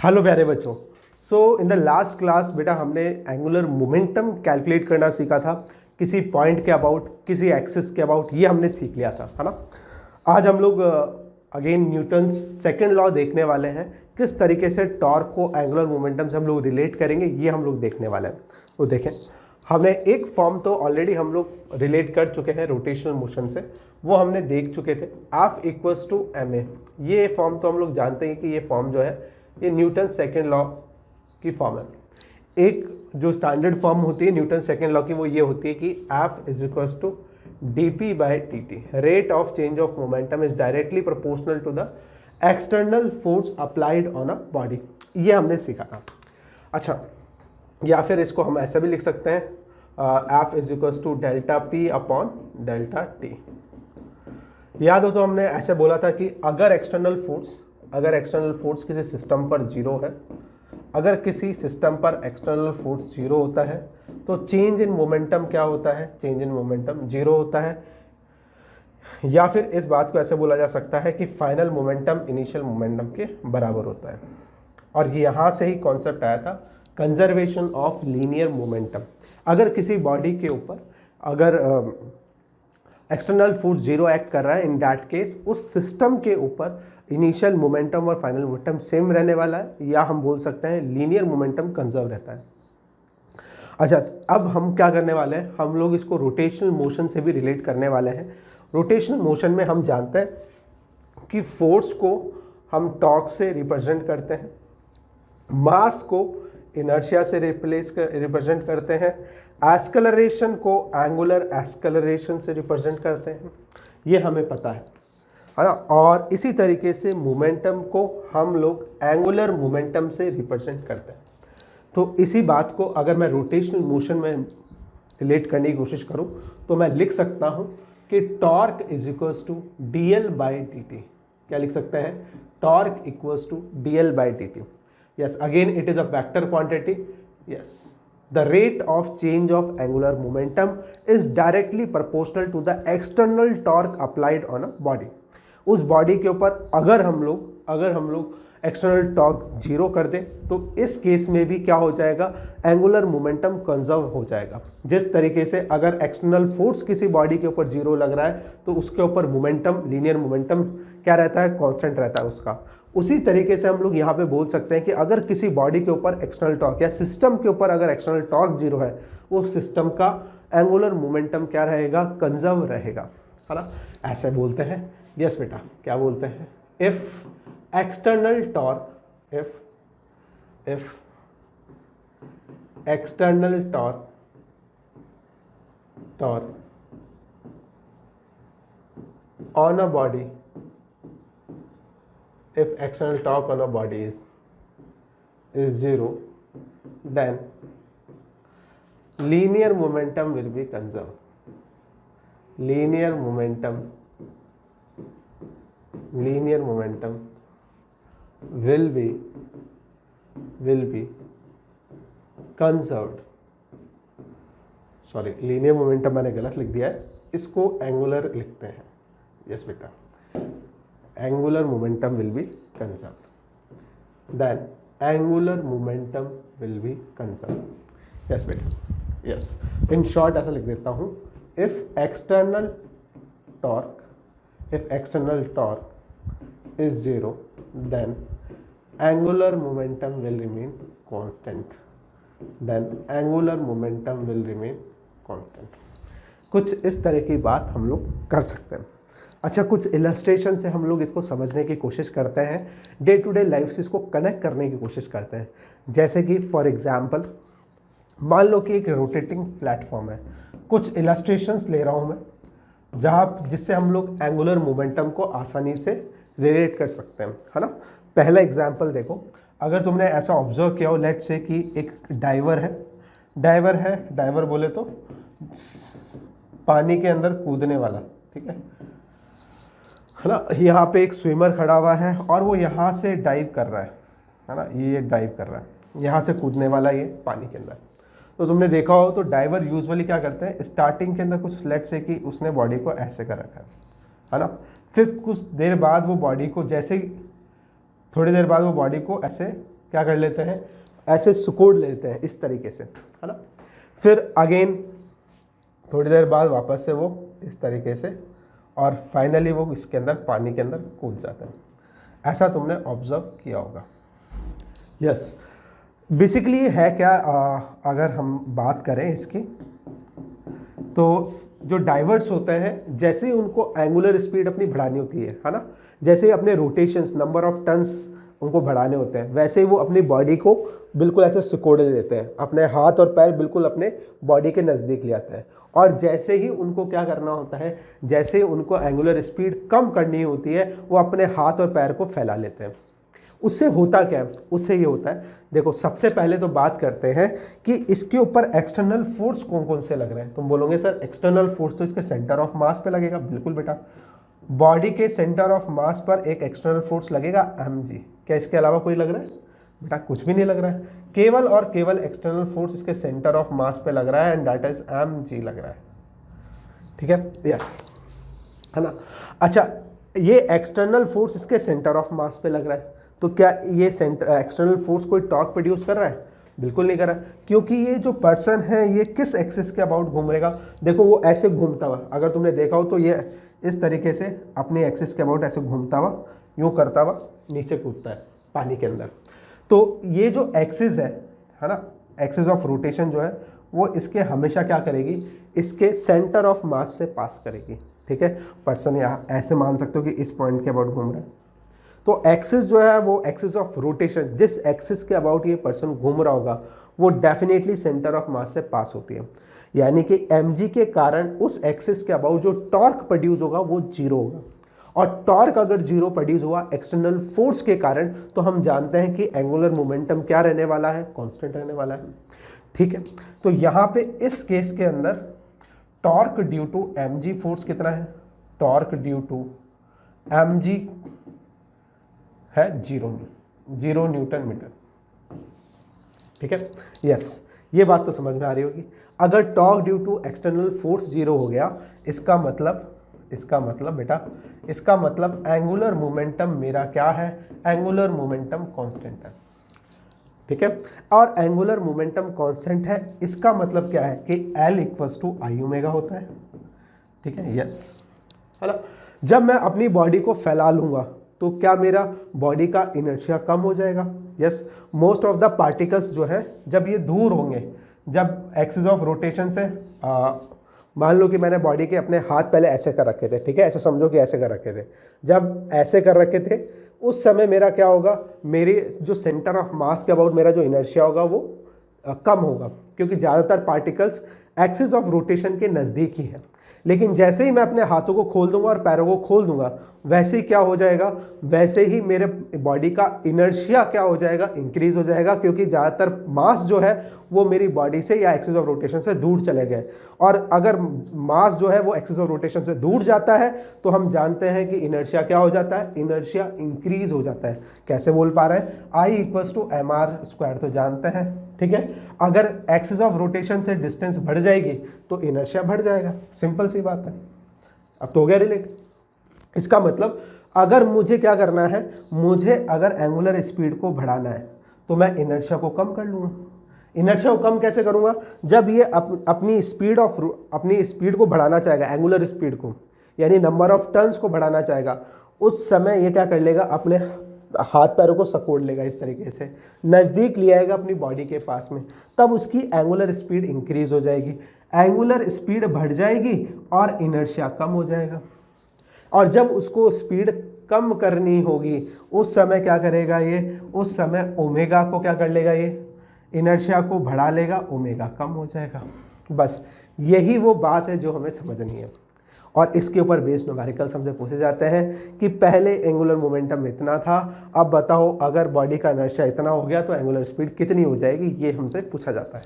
Hello प्यारे बच्चों। In the last class बेटा हमने एंगुलर मोमेंटम कैलकुलेट करना सीखा था, किसी पॉइंट के अबाउट, किसी एक्सिस के अबाउट, ये हमने सीख लिया था, है ना। आज हम लोग अगेन न्यूटन सेकंड लॉ देखने वाले हैं, किस तरीके से टॉर्क को एंगुलर मोमेंटम से हम लोग रिलेट करेंगे, ये हम लोग देखने वाले हैं। तो देखें, हमने एक फॉर्म तो ऑलरेडी हम लोग रिलेट कर चुके हैं रोटेशनल मोशन से, वो हमने देख चुके थे, F इक्वल्स टू ma। ये फॉर्म तो हम लोग जानते हैं कि ये फॉर्म जो है ये न्यूटन सेकेंड लॉ की फॉर्म है। एक जो स्टैंडर्ड फॉर्म होती है न्यूटन सेकेंड लॉ की, वो ये होती है कि F is equals to dp by dt, rate of change of momentum is directly proportional to the external force applied on a body. ये हमने सीखा था। अच्छा, या फिर इसको हम ऐसा भी लिख सकते हैं F is equals to delta P upon delta T. याद हो तो हमने ऐसे बोला था कि अगर एक्सटर्नल फोर्स किसी सिस्टम पर जीरो है, अगर किसी सिस्टम पर एक्सटर्नल फोर्स जीरो होता है तो चेंज इन मोमेंटम क्या होता है? चेंज इन मोमेंटम जीरो होता है। या फिर इस बात को ऐसे बोला जा सकता है कि फाइनल मोमेंटम इनिशियल मोमेंटम के बराबर होता है। और यहाँ से ही कॉन्सेप्ट आया था कंजर्वेशन ऑफ लीनियर मोमेंटम। अगर किसी बॉडी के ऊपर अगर एक्सटर्नल फोर्स जीरो एक्ट कर रहा है, इन दैट केस उस सिस्टम के ऊपर इनिशियल मोमेंटम और फाइनल मोमेंटम सेम रहने वाला है, या हम बोल सकते हैं लीनियर मोमेंटम कंजर्व रहता है। अच्छा, अब हम क्या करने वाले हैं, हम लोग इसको रोटेशनल मोशन से भी रिलेट करने वाले हैं। रोटेशनल मोशन में हम जानते हैं कि फोर्स को हम टॉर्क से रिप्रेजेंट करते हैं, मास को इनर्शिया से रिप्रेजेंट करते हैं, एक्सेलरेशन को एंगुलर एक्सेलरेशन से रिप्रेजेंट करते हैं, ये हमें पता है ना। और इसी तरीके से मोमेंटम को हम लोग एंगुलर मोमेंटम से रिप्रेजेंट करते हैं। तो इसी बात को अगर मैं रोटेशनल मोशन में रिलेट करने की कोशिश करूं तो मैं लिख सकता हूं कि torque is equals to dl by dt। क्या लिख सकते हैं? Torque equals to dl by dt। Yes, again it is a vector quantity. Yes, the rate of change of angular momentum is directly proportional to the external torque applied on a body. उस body के ऊपर अगर हम लोग external torque zero कर दें तो इस केस में भी क्या हो जाएगा? एंगुलर मोमेंटम कंजर्व हो जाएगा। जिस तरीके से अगर एक्सटर्नल फोर्स किसी बॉडी के ऊपर जीरो लग रहा है तो उसके ऊपर मोमेंटम, लीनियर मोमेंटम क्या रहता है? कांस्टेंट रहता है उसका। उसी तरीके से हम लोग यहाँ पे बोल सकते हैं कि अगर किसी बॉडी के ऊपर एक्सटर्नल टॉर्क या सिस्टम के ऊपर अगर एक्सटर्नल टॉर्क जीरो है, उस सिस्टम का एंगुलर मोमेंटम क्या रहेगा? कंजर्व रहेगा, है ना। ऐसे बोलते हैं। यस बेटा, क्या बोलते हैं? If external torque on a body, if external torque on a body is zero, then linear momentum will be conserved. Linear momentum will be conserved. Sorry, linear momentum मैंने गलत लिख दिया है, इसको एंगुलर लिखते हैं। यस बेटा, angular momentum will be conserved, then angular momentum will be conserved. Yes बेटा, यस, इन शॉर्ट ऐसा लिख देता हूँ, if external torque is zero, then angular momentum will remain constant. कुछ इस तरह की बात हम लोग कर सकते हैं। अच्छा, कुछ इलस्ट्रेशन से हम लोग इसको समझने की कोशिश करते हैं, डे टू डे लाइफ से इसको कनेक्ट करने की कोशिश करते हैं। जैसे कि फॉर एग्जांपल मान लो कि एक रोटेटिंग प्लेटफॉर्म है, कुछ इलस्ट्रेशंस ले रहा हूँ मैं जिससे हम लोग एंगुलर मोमेंटम को आसानी से रिलेट कर सकते हैं, है ना। पहला एग्जांपल देखो, अगर तुमने ऐसा ऑब्जर्व किया हो, लेट्स से कि एक डाइवर बोले तो पानी के अंदर कूदने वाला, ठीक है ना। यहाँ पे एक स्विमर खड़ा हुआ है और वो यहाँ से डाइव कर रहा है ना, ये डाइव कर रहा है, यहाँ से कूदने वाला ये पानी के अंदर। तो तुमने देखा हो तो डाइवर यूजुअली क्या करते हैं, स्टार्टिंग के अंदर कुछ लेट्स से कि उसने बॉडी को ऐसे कर रखा है ना। फिर कुछ देर बाद वो बॉडी को थोड़ी देर बाद वो बॉडी को ऐसे क्या कर लेते हैं, ऐसे सिकोड़ लेते हैं इस तरीके से, है ना। फिर अगेन थोड़ी देर बाद वापस से वो इस तरीके से, और फाइनली वो इसके अंदर पानी के अंदर कूद जाते हैं। ऐसा तुमने ऑब्जर्व किया होगा। यस, बेसिकली ये है क्या, अगर हम बात करें इसकी, तो जो डाइवर्ट्स होते हैं जैसे ही उनको एंगुलर स्पीड अपनी बढ़ानी होती है ना, जैसे ही अपने रोटेशंस, नंबर ऑफ टन्स उनको बढ़ाने होते हैं, वैसे ही वो अपनी बॉडी को बिल्कुल ऐसे सिकोड़े देते हैं, अपने हाथ और पैर बिल्कुल अपने बॉडी के नज़दीक ले आते हैं। और जैसे ही उनको क्या करना होता है, जैसे ही उनको एंगुलर स्पीड कम करनी होती है, वो अपने हाथ और पैर को फैला लेते हैं। उससे होता क्या है, उससे ये होता है, देखो सबसे पहले तो बात करते हैं कि इसके ऊपर एक्सटर्नल फोर्स कौन कौन से लग रहे हैं। तुम बोलोगे सर एक्सटर्नल फोर्स तो इसके सेंटर ऑफ मास पे लगेगा। बिल्कुल बेटा, बॉडी के सेंटर ऑफ मास पर एक एक्सटर्नल फोर्स लगेगा mg। क्या इसके अलावा कोई लग रहा है? बेटा कुछ भी नहीं लग रहा है, केवल और केवल एक्सटर्नल फोर्स इसके सेंटर ऑफ मास पे लग रहा है, एंड दैट इज mg लग रहा है। ठीक है, यस, है ना। अच्छा, ये एक्सटर्नल फोर्स इसके सेंटर ऑफ मास पे लग रहा है, तो क्या ये एक्सटर्नल फोर्स कोई टॉर्क प्रोड्यूस कर रहा है? बिल्कुल नहीं कर रहा, क्योंकि ये जो पर्सन है ये किस एक्सिस के अबाउट घूमेगा। देखो वो ऐसे घूमता हुआ, अगर तुमने देखा हो तो ये इस तरीके से अपने एक्सिस के अबाउट ऐसे घूमता हुआ, यूँ करता हुआ नीचे कूदता है पानी के अंदर। तो ये जो एक्सिस है ना, एक्सिस ऑफ रोटेशन जो है वो इसके हमेशा क्या करेगी, इसके सेंटर ऑफ मास से पास करेगी। ठीक है, पर्सन यहाँ ऐसे मान सकते हो कि इस पॉइंट के अबाउट घूम रहा है, तो एक्सिस जो है वो एक्सिस ऑफ रोटेशन, जिस एक्सिस के अबाउट ये पर्सन घूम रहा होगा वो डेफिनेटली सेंटर ऑफ मास से पास होती है। यानी कि mg के कारण उस एक्सिस के अबाउट जो टॉर्क प्रोड्यूस होगा वो जीरो होगा, और टॉर्क अगर जीरो प्रोड्यूस हुआ एक्सटर्नल फोर्स के कारण, तो हम जानते हैं कि एंगुलर मोमेंटम क्या रहने वाला है, कांस्टेंट रहने वाला है। ठीक है, तो यहाँ पे इस केस के अंदर torque due to mg force कितना है, टॉर्क ड्यू टू mg है 0 न्यूटन मीटर। ठीक है, यस, ये बात तो समझ में आ रही होगी। अगर torque due to external force 0 हो गया, इसका मतलब बेटा, इसका मतलब एंगुलर मोमेंटम मेरा क्या है, एंगुलर मोमेंटम कांस्टेंट है। ठीक है, और एंगुलर मोमेंटम कांस्टेंट है, इसका मतलब क्या है कि L equals to I omega होता है। ठीक है, यस, है ना। जब मैं अपनी बॉडी को फैला लूंगा तो क्या मेरा बॉडी का इनर्शिया कम हो जाएगा? Yes, most of the particles जो है जब ये दूर होंगे, जब एक्सिस ऑफ रोटेशन से, मान लो कि मैंने बॉडी के अपने हाथ पहले ऐसे कर रखे थे, ठीक है, ऐसे समझो कि ऐसे कर रखे थे, जब ऐसे कर रखे थे उस समय मेरा क्या होगा, मेरे जो सेंटर ऑफ मास के अबाउट मेरा जो इनर्शिया होगा वो कम होगा, क्योंकि ज़्यादातर पार्टिकल्स एक्सिस ऑफ रोटेशन के नज़दीक ही है। लेकिन जैसे ही मैं अपने हाथों को खोल दूंगा और पैरों को खोल दूंगा, वैसे ही क्या हो जाएगा, वैसे ही मेरे बॉडी का इनर्शिया क्या हो जाएगा, इंक्रीज हो जाएगा, क्योंकि ज़्यादातर मास जो है वो मेरी बॉडी से या एक्सिस ऑफ रोटेशन से दूर चले गए। और अगर मास जो है वो एक्सिस ऑफ रोटेशन से दूर जाता है तो हम जानते हैं कि इनर्शिया क्या हो जाता है, इनर्शिया इंक्रीज हो जाता है। कैसे बोल पा रहे हैं, I equals to M R square तो जानते हैं। ठीक है, अगर एक्सिस ऑफ रोटेशन से डिस्टेंस बढ़ जाएगी तो इनर्शिया बढ़ जाएगा, सिंपल सी बात है। अब तो हो गया रिलेट। इसका मतलब अगर मुझे क्या करना है, मुझे अगर एंगुलर स्पीड को बढ़ाना है तो मैं इनर्शिया को कम कर लूँगा। इनर्शिया को कम कैसे करूँगा, जब ये अपनी स्पीड को बढ़ाना चाहेगा, एंगुलर स्पीड को, यानी नंबर ऑफ टर्न्स को बढ़ाना चाहेगा, उस समय ये क्या कर लेगा, अपने हाथ पैरों को सकोड़ लेगा, इस तरीके से नज़दीक ले आएगा अपनी बॉडी के पास में, तब उसकी एंगुलर स्पीड इंक्रीज हो जाएगी, एंगुलर स्पीड बढ़ जाएगी और इनर्शिया कम हो जाएगा। और जब उसको स्पीड कम करनी होगी उस समय क्या करेगा ये, उस समय ओमेगा को क्या कर लेगा, ये इनर्शिया को बढ़ा लेगा, ओमेगा कम हो जाएगा। बस यही वो बात है जो हमें समझनी है। और इसके ऊपर बेस्ड न्यूमेरिकल्स हमसे पूछे जाते हैं कि पहले एंगुलर मोमेंटम इतना था, अब बताओ अगर बॉडी का इनर्शिया इतना हो गया तो एंगुलर स्पीड कितनी हो जाएगी, ये हमसे पूछा जाता है।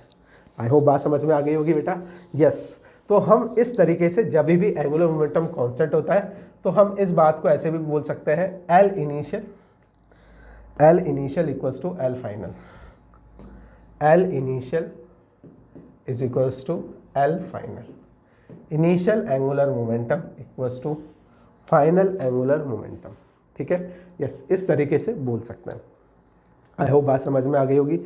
आई होप बात समझ में आ गई होगी बेटा। यस, तो हम इस तरीके से जब भी एंगुलर मोमेंटम कांस्टेंट होता है तो हम इस बात को ऐसे भी बोल सकते हैं, L initial equals to L final. L initial is equals to L final. Initial angular momentum equals to final angular momentum. ठीक है, यस, इस तरीके से बोल सकते हैं। आई होप बात समझ में आ गई होगी।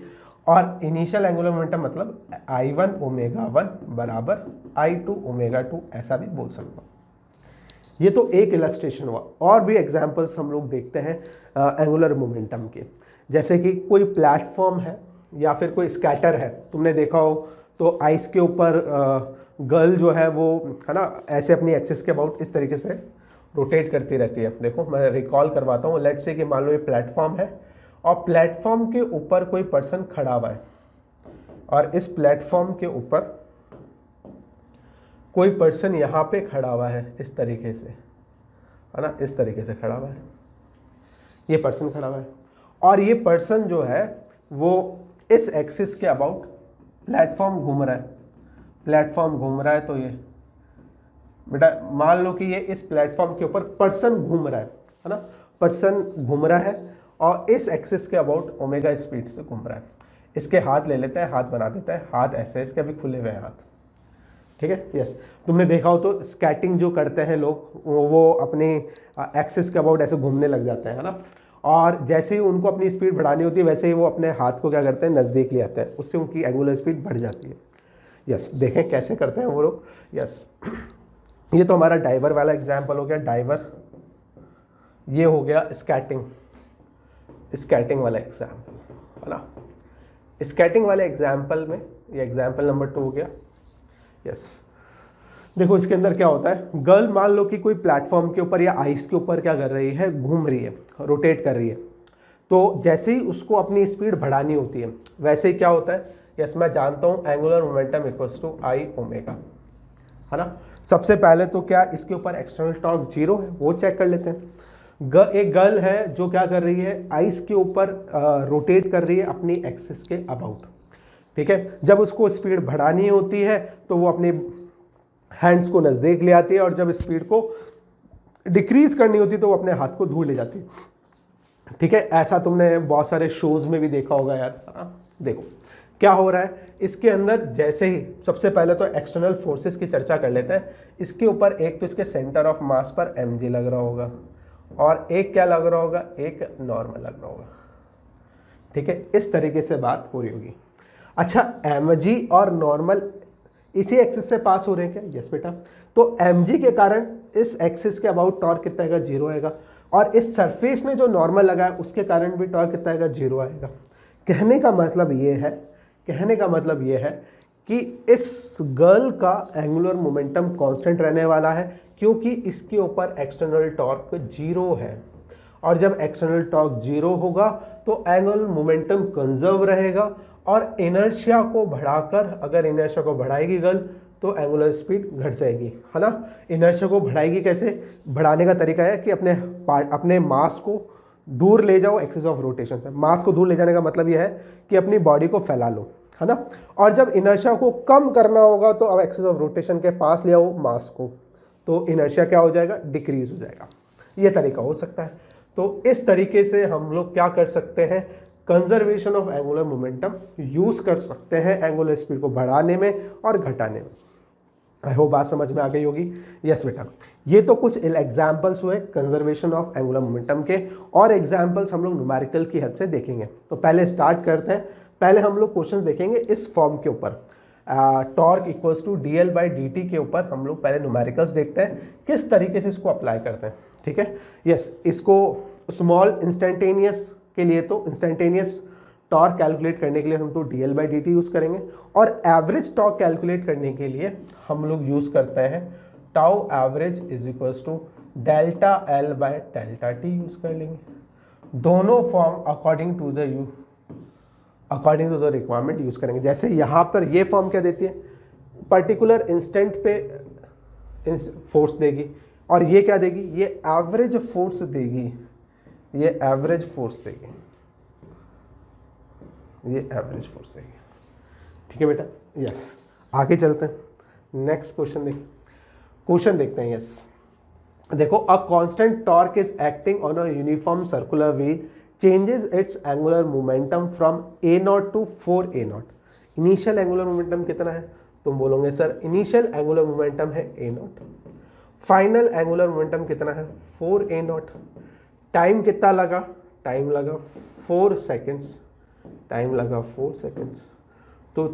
और इनिशियल एंगुलर मोमेंटम मतलब I1 ओमेगा 1 बराबर I2 ओमेगा 2, ऐसा भी बोल सकता हूँ। ये तो एक इलस्ट्रेशन हुआ, और भी एग्जांपल्स हम लोग देखते हैं एंगुलर मोमेंटम के। जैसे कि कोई प्लेटफॉर्म है या फिर कोई स्कैटर है, तुमने देखा हो तो आइस के ऊपर गर्ल जो है वो है ना ऐसे अपनी एक्सिस के अबाउट इस तरीके से रोटेट करती रहती है। देखो मैं रिकॉल करवाता हूँ, लेट्स से कि मान लो ये प्लेटफॉर्म है और प्लेटफॉर्म के ऊपर कोई पर्सन खड़ा हुआ है, और इस प्लेटफॉर्म के ऊपर कोई पर्सन यहाँ पे खड़ा हुआ है इस तरीके से, है ना, इस तरीके से खड़ा हुआ है, ये पर्सन खड़ा हुआ है, और ये पर्सन जो है वो इस एक्सिस के अबाउट प्लेटफॉर्म घूम रहा है, प्लेटफॉर्म घूम रहा है। तो ये बेटा मान लो कि ये इस प्लेटफॉर्म के ऊपर पर्सन घूम रहा है ना, पर्सन घूम रहा है और इस एक्सिस के अबाउट ओमेगा स्पीड से घूम रहा है। इसके हाथ ले लेते हैं, हाथ बना देता है, हाथ ऐसे, इसके अभी खुले हुए हैं हाथ, ठीक है। यस, तुमने देखा हो तो स्केटिंग जो करते हैं लोग वो अपने एक्सिस के अबाउट ऐसे घूमने लग जाते हैं, है ना, और जैसे ही उनको अपनी स्पीड बढ़ानी होती है वैसे ही वो अपने हाथ को क्या करते हैं, नज़दीक ले आते हैं, उससे उनकी एंगुलर स्पीड बढ़ जाती है। यस, देखें कैसे करते हैं वो लोग। यस, ये तो हमारा डाइवर वाला एग्जाम्पल हो गया, डाइवर। ये हो गया स्केटिंग, स्केटिंग वाला एग्जाम्पल, है ना। स्केटिंग वाले एग्जाम्पल में ये एग्जाम्पल नंबर 2 हो गया। यस, देखो इसके अंदर क्या होता है, गर्ल मान लो कि कोई प्लेटफॉर्म के ऊपर या आइस के ऊपर क्या कर रही है, घूम रही है, रोटेट कर रही है। तो जैसे ही उसको अपनी स्पीड बढ़ानी होती है वैसे ही क्या होता है, यस मैं जानता हूँ angular momentum equals to I omega, है ना। सबसे पहले तो क्या इसके ऊपर एक्सटर्नल टॉर्क 0 है, वो चेक कर लेते हैं। एक गर्ल है जो क्या कर रही है, आइस के ऊपर रोटेट कर रही है अपनी एक्सिस के अबाउट, ठीक है। जब उसको स्पीड बढ़ानी होती है तो वो अपने हैंड्स को नज़दीक ले आती है, और जब स्पीड को डिक्रीज करनी होती है तो वो अपने हाथ को दूर ले जाती है, ठीक है। ऐसा तुमने बहुत सारे शोज में भी देखा होगा यार। देखो क्या हो रहा है इसके अंदर, जैसे ही सबसे पहले तो एक्सटर्नल फोर्सेस की चर्चा कर लेते हैं। इसके ऊपर एक तो इसके सेंटर ऑफ मास पर mg लग रहा होगा, और एक क्या लग रहा होगा, एक नॉर्मल लग रहा होगा, ठीक है। इस तरीके से बात हो रही होगी। अच्छा, mg और नॉर्मल इसी एक्सिस से पास हो रहे हैं क्या? यस बेटा। तो mg के कारण इस एक्सिस के अबाउट टॉर्क कितना आएगा, 0 आएगा, और इस सरफेस में जो नॉर्मल लगा है उसके कारण भी टॉर्क कितना आएगा, 0 आएगा। कहने का मतलब ये है, कहने का मतलब ये है कि इस गर्ल का एंगुलर मोमेंटम कांस्टेंट रहने वाला है, क्योंकि इसके ऊपर एक्सटर्नल टॉर्क 0 है, और जब एक्सटर्नल टॉर्क 0 होगा तो एंगुलर मोमेंटम कंजर्व रहेगा, और इनर्शिया को बढ़ाकर, अगर इनर्शिया को बढ़ाएगी गर्ल तो एंगुलर स्पीड घट जाएगी, है ना। इनर्शिया को बढ़ाएगी कैसे, बढ़ाने का तरीका है कि अपने मास को दूर ले जाओ एक्सिस ऑफ रोटेशन से। मास को दूर ले जाने का मतलब यह है कि अपनी बॉडी को फैला लो, है ना। और जब इनर्शिया को कम करना होगा तो अब एक्सिस ऑफ रोटेशन के पास ले आओ मास को, तो इनर्शिया क्या हो जाएगा, डिक्रीज हो जाएगा। ये तरीका हो सकता है। तो इस तरीके से हम लोग क्या कर सकते हैं, conservation of angular momentum use कर सकते हैं एंगुलर स्पीड को बढ़ाने में और घटाने में। आई होप बात समझ में आ गई होगी। यस बेटा, ये तो कुछ एग्जाम्पल्स हुए कंजर्वेशन ऑफ एंगुलर मोमेंटम के, और एग्जाम्पल्स हम लोग न्यूमेरिकल की हेल्प से देखेंगे। तो पहले स्टार्ट करते हैं। पहले हम लोग क्वेश्चंस देखेंगे इस फॉर्म के ऊपर, टॉर्क इक्वल्स टू dl/dt के ऊपर हम लोग पहले न्यूमेरिकल्स देखते हैं, किस तरीके से इसको अप्लाई करते हैं, ठीक है। यस, इसको स्मॉल इंस्टेंटेनियस के लिए तो इंस्टेंटेनियस टॉर्क कैलकुलेट करने के लिए हम तो dl/dt यूज़ करेंगे, और एवरेज टॉर्क कैलकुलेट करने के लिए हम लोग यूज़ करते हैं tau average is equals to delta L/डेल्टा t यूज़ कर लेंगे। दोनों form according to the requirement use करेंगे। जैसे यहाँ पर ये फॉर्म क्या देती है, पर्टिकुलर इंस्टेंट पे फोर्स देगी, और ये क्या देगी, ये एवरेज फोर्स देगी, ये एवरेज फोर्स देगी, ये एवरेज फोर्स देगी, ठीक है बेटा। यस, आगे चलते हैं, नेक्स्ट क्वेश्चन देखते हैं। यस, देखो, a constant torque is acting on a uniform circular wheel changes it's angular momentum from a0 to 4a0। Initial angular momentum कितना है, तुम बोलोगे सर इनिशियल एंगुलर मोमेंटम है a0, फाइनल एंगुलर मोमेंटम कितना है 4a0, टाइम कितना लगा, time लगा 4 सेकेंड्स, टाइम लगा 4 सेकेंड्स। तो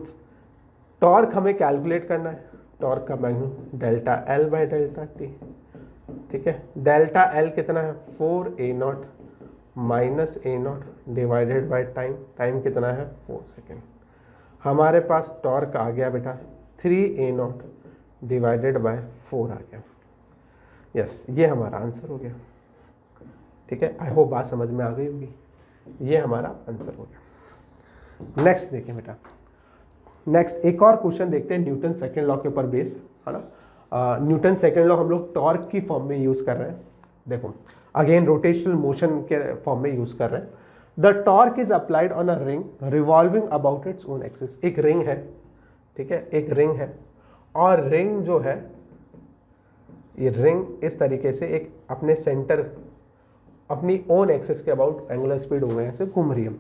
टॉर्क हमें कैलकुलेट करना है, टॉर्क का magnitude delta L by delta T, ठीक है। डेल्टा एल कितना है 4a0 minus a0 divided by time, time कितना है 4 सेकेंड। हमारे पास टॉर्क आ गया बेटा 3a0 डिवाइडेड बाय 4 आ गया। यस, ये हमारा आंसर हो गया, ठीक है। आई होप बात समझ में आ गई होगी, ये हमारा आंसर हो गया। नेक्स्ट देखिए बेटा, नेक्स्ट एक और क्वेश्चन देखते हैं न्यूटन सेकेंड लॉ के ऊपर बेस, है ना। न्यूटन सेकेंड लॉ हम लोग टॉर्क की फॉर्म में यूज़ कर रहे हैं। देखो अगेन रोटेशनल मोशन के फॉर्म में यूज़ कर रहे हैं। The torque is applied on a ring revolving about its own axis. एक रिंग है, ठीक है, एक रिंग है, और रिंग जो है, ये रिंग इस तरीके से एक अपने सेंटर, अपनी ओन एक्सिस के अबाउट एंगुलर स्पीड ओमेगा से घूम रही है।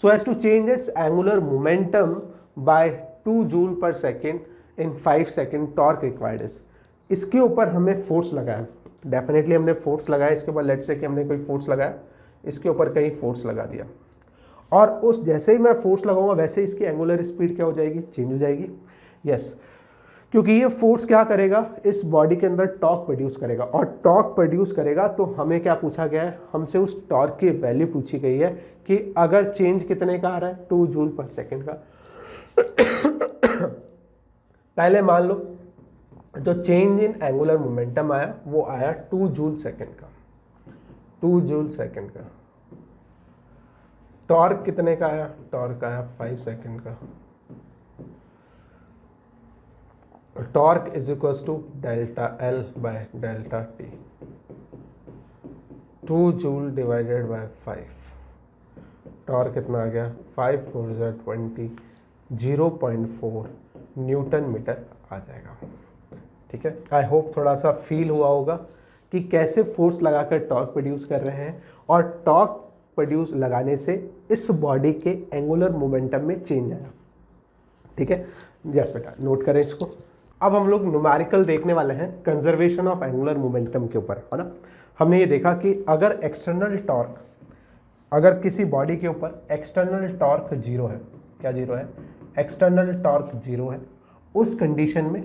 So as to change its angular momentum by 2 joule per second in 5 second, torque required is. इसके ऊपर हमें फोर्स लगाया, डेफिनेटली हमने फोर्स लगाया इसके ऊपर। लेट्स से कि हमने कोई फोर्स लगाया, इसके ऊपर कहीं फोर्स लगा दिया, और उस जैसे ही मैं फोर्स लगाऊंगा वैसे ही इसकी एंगुलर स्पीड क्या हो जाएगी, चेंज हो जाएगी। यस, क्योंकि ये फोर्स क्या करेगा, इस बॉडी के अंदर टॉर्क प्रोड्यूस करेगा, और टॉर्क प्रोड्यूस करेगा तो हमें क्या पूछा गया है, हमसे उस टॉर्क की वैल्यू पूछी गई है कि अगर चेंज कितने का आ रहा है 2 जूल पर सेकेंड का। पहले मान लो जो चेंज इन एंगुलर मोमेंटम आया वो आया 2 जूल सेकेंड का, 2 जूल सेकेंड का। टॉर्क कितने का आया, टॉर्क आया 5 सेकेंड का। Torque is equal to delta L by delta T, 2 joule divided by 5। Torque कितना आ गया, 5 4 20, 0.4 न्यूटन मीटर आ जाएगा, ठीक है। आई होप थोड़ा सा फील हुआ होगा कि कैसे फोर्स लगाकर टॉर्क प्रोड्यूस कर रहे हैं, और टॉर्क प्रोड्यूस लगाने से इस बॉडी के एंगुलर मोमेंटम में चेंज आया, ठीक है। यस बेटा, नोट करें इसको। अब हम लोग न्यूमेरिकल देखने वाले हैं कंजर्वेशन ऑफ एंगुलर मोमेंटम के ऊपर, है ना। हमने ये देखा कि अगर एक्सटर्नल टॉर्क, अगर किसी बॉडी के ऊपर एक्सटर्नल टॉर्क 0 है, क्या 0 है, एक्सटर्नल टॉर्क 0 है, उस कंडीशन में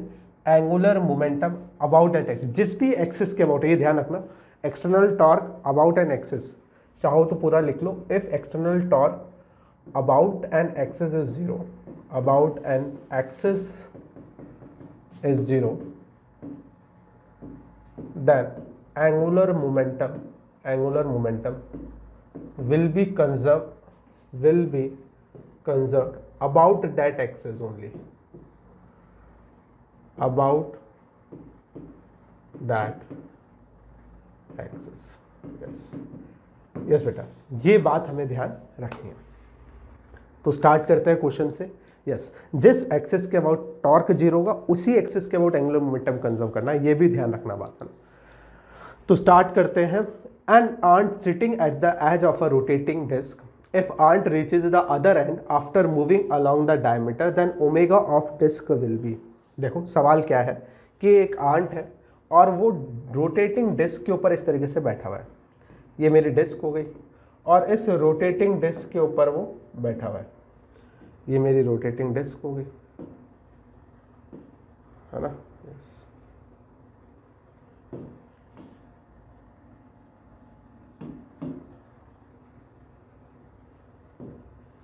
angular momentum about an axis, जिस भी एक्सिस के अबाउट, ये ध्यान रखना, external torque about an axis, चाहो तो पूरा लिख लो, if external torque about an axis is 0, about an axis is 0, then angular momentum will be conserved about that axis only, about that axis। yes बेटा, ये बात हमें ध्यान रखनी है। तो स्टार्ट करते हैं क्वेश्चन से। यस, जिस एक्सिस के अबाउट टॉर्क 0 होगा उसी एक्सिस के अबाउट एंगुलर मोमेंटम कंजर्व करना है, ये भी ध्यान रखना बात है। तो स्टार्ट करते हैं। An ant sitting at the edge of a rotating disc, if ant reaches the other end after moving along the diameter, then omega of disc will be. देखो सवाल क्या है कि एक आंट है और वो रोटेटिंग डिस्क के ऊपर इस तरीके से बैठा हुआ है, ये मेरी डिस्क हो गई, और इस रोटेटिंग डिस्क के ऊपर वो बैठा हुआ है, ये मेरी रोटेटिंग डिस्क हो गई, है ना।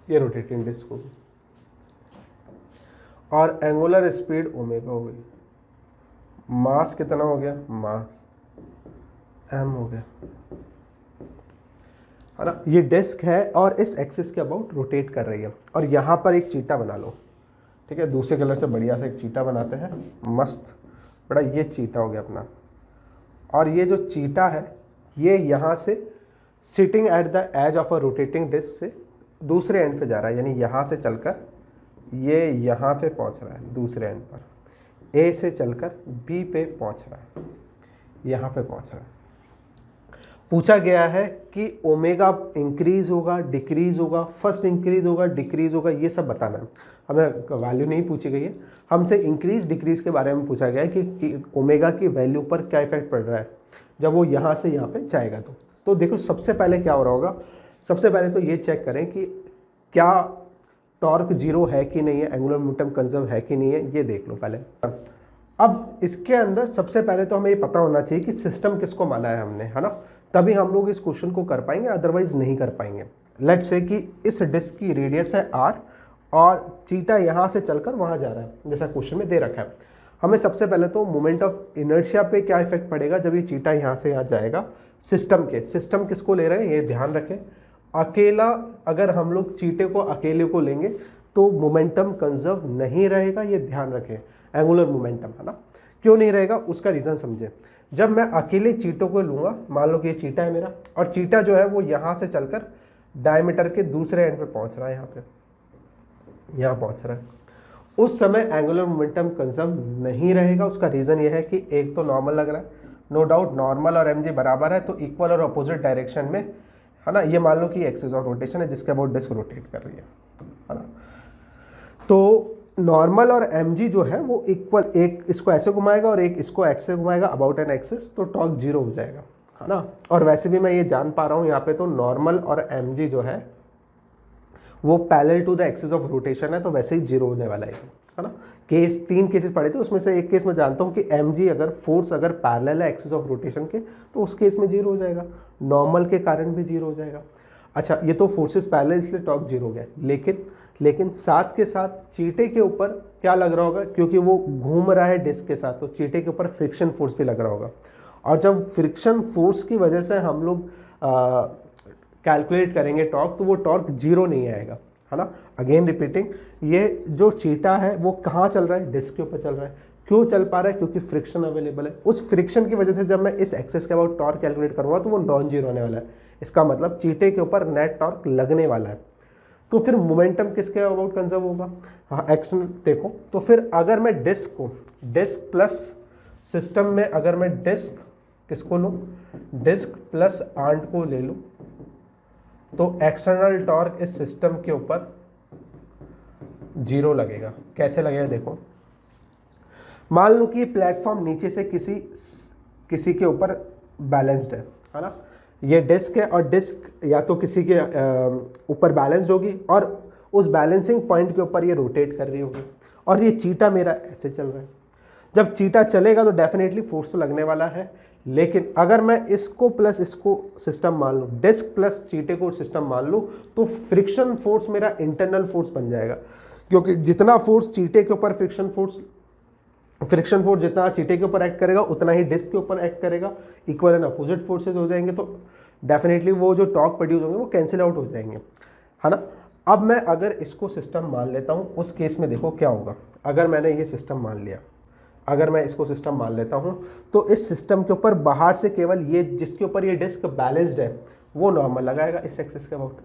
ये रोटेटिंग डिस्क हो गई, और एंगुलर स्पीड ओमेगा हो गई। मास कितना हो गया, मास m हो गया, है ना। ये डिस्क है और इस एक्सिस के अबाउट रोटेट कर रही है, और यहाँ पर एक चीटा बना लो, ठीक है। दूसरे कलर से बढ़िया से एक चीटा बनाते हैं, मस्त बड़ा, ये चीटा हो गया अपना। और ये जो चीटा है ये यहाँ से sitting at the edge of a rotating disc से दूसरे एंड पे जा रहा है, यानी यहाँ से चलकर ये यहाँ पे पहुँच रहा है, दूसरे एंड पर ए से चलकर बी पे पहुँच रहा है, यहाँ पे पहुँच रहा है। पूछा गया है कि ओमेगा इंक्रीज होगा डिक्रीज होगा, फर्स्ट इंक्रीज होगा डिक्रीज होगा, ये सब बताना है। हमें वैल्यू नहीं पूछी गई है, हमसे इंक्रीज डिक्रीज के बारे में पूछा गया है कि ओमेगा की वैल्यू पर क्या इफेक्ट पड़ रहा है जब वो यहाँ से यहाँ पे जाएगा। तो देखो सबसे पहले क्या हो रहा होगा, सबसे पहले तो ये चेक करें कि क्या टॉर्क जीरो है कि नहीं है, एंगुलर मोमेंटम कंजर्व है कि नहीं है, ये देख लो पहले। अब इसके अंदर सबसे पहले तो हमें ये पता होना चाहिए कि सिस्टम किसको माना है हमने, है ना, तभी हम लोग इस क्वेश्चन को कर पाएंगे, अदरवाइज नहीं कर पाएंगे। लेट्स से कि इस डिस्क की रेडियस है r और चीटा यहाँ से चलकर वहाँ जा रहा है, जैसा क्वेश्चन में दे रखा है। हमें सबसे पहले तो मोमेंट ऑफ इनर्शिया पे क्या इफेक्ट पड़ेगा जब ये चीटा यहाँ से यहाँ जाएगा, सिस्टम के। सिस्टम किसको ले रहे हैं ये ध्यान रखें, अकेला अगर हम लोग चीटे को अकेले को लेंगे तो मोमेंटम कंजर्व नहीं रहेगा, ये ध्यान रखें। एंगुलर मोमेंटम, है ना, क्यों नहीं रहेगा उसका रीज़न समझे। जब मैं अकेले चीटों को लूँगा, मान लो कि ये चीटा है मेरा और चीटा जो है वो यहाँ से चलकर डायमीटर के दूसरे एंड पे पहुँच रहा है, यहाँ पहुँच रहा है, उस समय एंगुलर मोमेंटम कंजर्व नहीं रहेगा। उसका रीज़न ये है कि एक तो नॉर्मल लग रहा है, नो डाउट नॉर्मल और mg बराबर है तो इक्वल और अपोजिट डायरेक्शन में, है ना। ये मान लो कि एक्सिस ऑफ रोटेशन है जिसके अबाउट डिस्क रोटेट कर रही है ना। तो नॉर्मल और mg जो है वो इक्वल, एक इसको ऐसे घुमाएगा और एक इसको एक्स से घुमाएगा अबाउट एन एक्सिस, तो टॉर्क जीरो हो जाएगा, है ना। और वैसे भी मैं ये जान पा रहा हूँ यहाँ पे तो नॉर्मल और mg जो है वो parallel to the axis of rotation है, तो वैसे ही जीरो होने वाला है ना। केस 3 केसेस पढ़े थे, उसमें से एक केस में जानता हूँ कि mg अगर फोर्स अगर पैरेलल है एक्सिस ऑफ रोटेशन के तो उस केस में जीरो हो जाएगा, नॉर्मल के कारण भी जीरो हो जाएगा। अच्छा, ये तो फोर्सेस पैरेलल इसलिए टॉर्क जीरो हो गया, लेकिन साथ के साथ चीटे के ऊपर क्या लग रहा होगा, क्योंकि वो घूम रहा है डिस्क के साथ तो चीटे के ऊपर फ्रिक्शन फोर्स भी लग रहा होगा। और जब फ्रिक्शन फोर्स की वजह से हम लोग कैलकुलेट करेंगे टॉर्क, तो वो टॉर्क जीरो नहीं आएगा, है ना। अगेन रिपीटिंग, ये जो चीटा है वो कहाँ चल रहा है, डिस्क के ऊपर चल रहा है। क्यों चल पा रहा है, क्योंकि फ्रिक्शन अवेलेबल है। उस फ्रिक्शन की वजह से जब मैं इस एक्सेस के अबाउट टॉर्क कैलकुलेट करूँगा तो वो नॉन जीरो होने वाला है। इसका मतलब चीटे के ऊपर नेट टॉर्क लगने वाला है। तो फिर मोमेंटम किसके अबाउट कंजर्व होगा, हाँ एक्स देखो। तो फिर अगर मैं डिस्क को, डिस्क प्लस सिस्टम में अगर मैं डिस्क किसको लूँ, डिस्क प्लस आर्ट को ले लूँ, तो एक्सटर्नल टॉर्क इस सिस्टम के ऊपर जीरो लगेगा। कैसे लगेगा देखो, मान लो कि प्लेटफॉर्म नीचे से किसी के ऊपर बैलेंस्ड है ना। ये डिस्क है और डिस्क या तो किसी के ऊपर बैलेंस्ड होगी और उस बैलेंसिंग पॉइंट के ऊपर ये रोटेट कर रही होगी, और ये चीटा मेरा ऐसे चल रहा है। जब चीटा चलेगा तो डेफिनेटली फोर्स तो लगने वाला है, लेकिन अगर मैं इसको प्लस इसको सिस्टम मान लूँ, डिस्क प्लस चीटे को सिस्टम मान लूँ, तो फ्रिक्शन फोर्स मेरा इंटरनल फोर्स बन जाएगा। क्योंकि जितना फोर्स चीटे के ऊपर फ्रिक्शन फोर्स जितना चीटे के ऊपर एक्ट करेगा उतना ही डिस्क के ऊपर एक्ट करेगा, इक्वल एंड अपोजिट फोर्सेज हो जाएंगे, तो डेफिनेटली वो जो टॉर्क प्रोड्यूस होंगे वो कैंसिल आउट हो जाएंगे, है ना। अब मैं अगर इसको सिस्टम मान लेता हूँ, उस केस में देखो क्या होगा। अगर मैंने ये सिस्टम मान लिया, अगर मैं इसको सिस्टम मान लेता हूँ, तो इस सिस्टम के ऊपर बाहर से केवल ये जिसके ऊपर ये डिस्क बैलेंस्ड है वो नॉर्मल लगाएगा इस एक्सिस के अबाउट,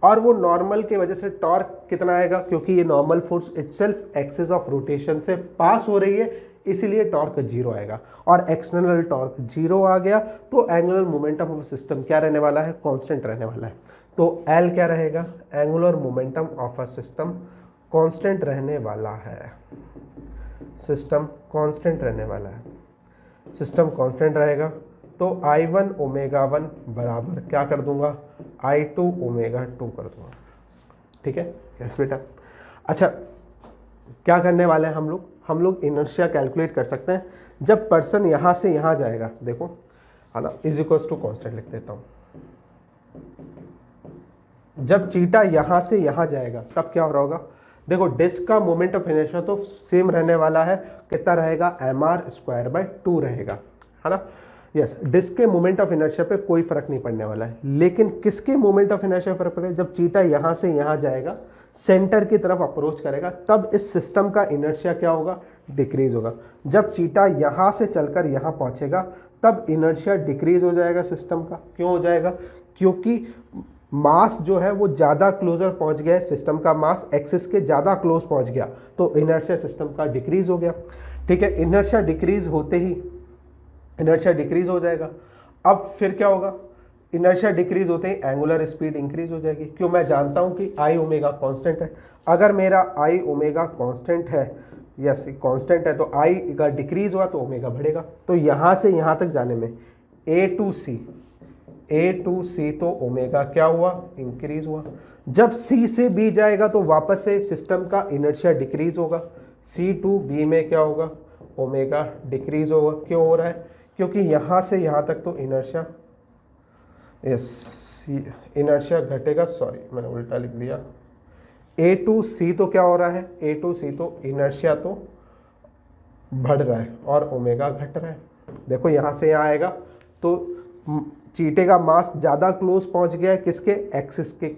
और वो नॉर्मल की वजह से टॉर्क कितना आएगा, क्योंकि ये normal force itself axis of rotation से पास हो रही है, इसीलिए टॉर्क जीरो आएगा। और एक्सटर्नल टॉर्क जीरो आ गया तो एंगुलर मोमेंटम ऑफ सिस्टम क्या रहने वाला है, कांस्टेंट रहने वाला है। तो एल क्या रहेगा, angular momentum of a system constant रहने वाला है। सिस्टम कांस्टेंट रहने वाला है, सिस्टम कांस्टेंट रहेगा तो I1 ओमेगा 1 बराबर क्या कर दूंगा, I2 ओमेगा 2 कर दूंगा। ठीक है, यस बेटा। अच्छा, क्या करने वाले हैं हम लोग इनर्शिया कैलकुलेट कर सकते हैं। जब पर्सन यहाँ से यहाँ जाएगा, देखो है ना, इज इक्वल्स टू कॉन्स्टेंट लिख देता हूँ। जब चीटा यहाँ से यहाँ जाएगा तब क्या हो रहा होगा, देखो डिस्क का मोमेंट ऑफ इनर्शिया तो सेम रहने वाला है, कितना रहेगा, mr²/2 रहेगा, है ना। यस, डिस्क के मोमेंट ऑफ इनर्शिया पे कोई फर्क नहीं पड़ने वाला है, लेकिन किसके मोमेंट ऑफ इनर्शिया फर्क पड़ेगा, जब चीटा यहाँ से यहाँ जाएगा, सेंटर की तरफ अप्रोच करेगा, तब इस सिस्टम का इनर्शिया क्या होगा, डिक्रीज होगा। जब चीटा यहाँ से चलकर यहाँ पहुँचेगा तब इनर्शिया डिक्रीज हो जाएगा सिस्टम का। क्यों हो जाएगा, क्योंकि मास जो है वो ज़्यादा क्लोजर पहुंच गया है, सिस्टम का मास एक्सिस के ज़्यादा क्लोज पहुंच गया, तो इनर्शिया सिस्टम का डिक्रीज हो गया। ठीक है, इनर्शिया डिक्रीज होते ही इनर्शिया डिक्रीज हो जाएगा। अब फिर क्या होगा, इनर्शिया डिक्रीज होते ही एंगुलर स्पीड इंक्रीज हो जाएगी। क्यों, मैं जानता हूं कि आई ओमेगा कांस्टेंट है। अगर मेरा आई ओमेगा कांस्टेंट है, यस कांस्टेंट है, तो आई का डिक्रीज हुआ तो ओमेगा बढ़ेगा। तो यहाँ से यहाँ तक जाने में A to C A to C तो ओमेगा क्या हुआ, इंक्रीज हुआ। जब सी से बी जाएगा तो वापस से सिस्टम का इनर्शिया डिक्रीज होगा। सी टू बी में क्या होगा, ओमेगा डिक्रीज होगा। क्यों हो रहा है, क्योंकि यहाँ से यहाँ तक तो इनर्शिया, यस इनर्शिया घटेगा, सॉरी मैंने उल्टा लिख दिया। ए टू सी तो क्या हो रहा है, ए टू सी तो इनर्शिया तो बढ़ रहा है और ओमेगा घट रहा है। देखो यहाँ से यहाँ आएगा तो चीटे का मास ज़्यादा क्लोज पहुँच गया है किसके, एक्सिस के।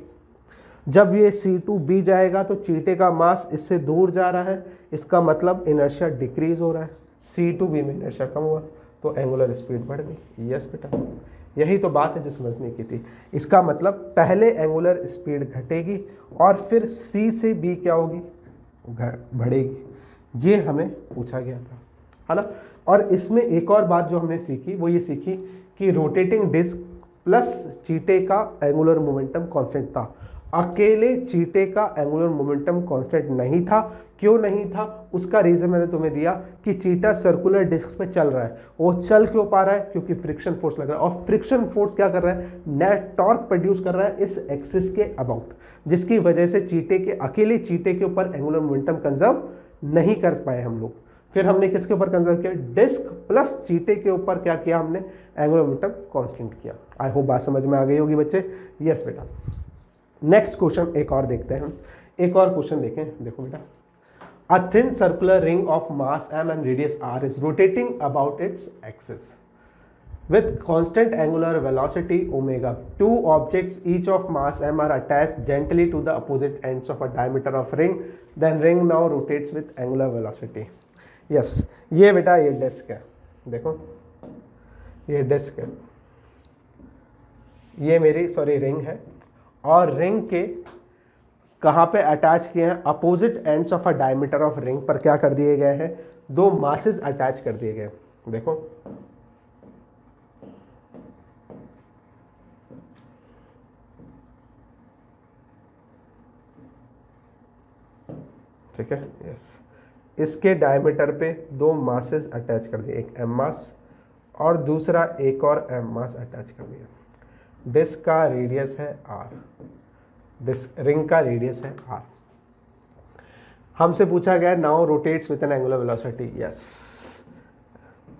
जब ये सी टू बी जाएगा तो चीटे का मास इससे दूर जा रहा है, इसका मतलब इनर्शिया डिक्रीज हो रहा है। सी टू बी में इनर्शिया कम हुआ तो एंगुलर स्पीड बढ़ गई। यस बेटा, यही तो बात है जो समझने की थी। इसका मतलब पहले एंगुलर स्पीड घटेगी और फिर सी से बी क्या होगी, बढ़ेगी। ये हमें पूछा गया था, है ना। और इसमें एक और बात जो हमने सीखी वो ये सीखी कि रोटेटिंग डिस्क प्लस चीटे का एंगुलर मोमेंटम कांस्टेंट था। अकेले चीटे का एंगुलर मोमेंटम कांस्टेंट नहीं था। क्यों नहीं था, उसका रीज़न मैंने तुम्हें दिया कि चीटा सर्कुलर डिस्क पे चल रहा है। वो चल क्यों पा रहा है, क्योंकि फ्रिक्शन फोर्स लग रहा है। और फ्रिक्शन फोर्स क्या कर रहा है, नेट टॉर्क प्रोड्यूस कर रहा है इस एक्सिस के अबाउट, जिसकी वजह से चीटे के अकेले चीटे के ऊपर एंगुलर मोमेंटम कंजर्व नहीं कर पाए हम लोग। फिर हमने किसके ऊपर कंजर्व किया, डिस्क प्लस चीटे के ऊपर क्या किया हमने, एंगुलर मोमेंटम कांस्टेंट किया। आई होप बात समझ में आ गई होगी बच्चे। यस बेटा, नेक्स्ट क्वेश्चन एक और देखते हैं हम। एक और क्वेश्चन देखें, देखो बेटा, a thin circular ring of mass m and radius r is rotating about its axis with constant angular velocity omega. Two objects each of mass m are attached gently to the opposite ends of a diameter of ring. Then ring now rotates with angular velocity. Yes, ये बेटा ये disc है, देखो ये disc है, ये मेरी sorry ring है, और रिंग के कहाँ पे अटैच किए हैं, opposite ends of a diameter of ring पर क्या कर दिए गए हैं, दो मासेस अटैच कर दिए गए। देखो ठीक है, यस, इसके डायमीटर पे दो मासेस अटैच कर दिए, एक एम मास और दूसरा एक और एम मास अटैच कर दिया। डिस्क का रेडियस है आर, डिस्क रिंग का रेडियस है आर। हमसे पूछा गया now rotates with N angular velocity. Yes,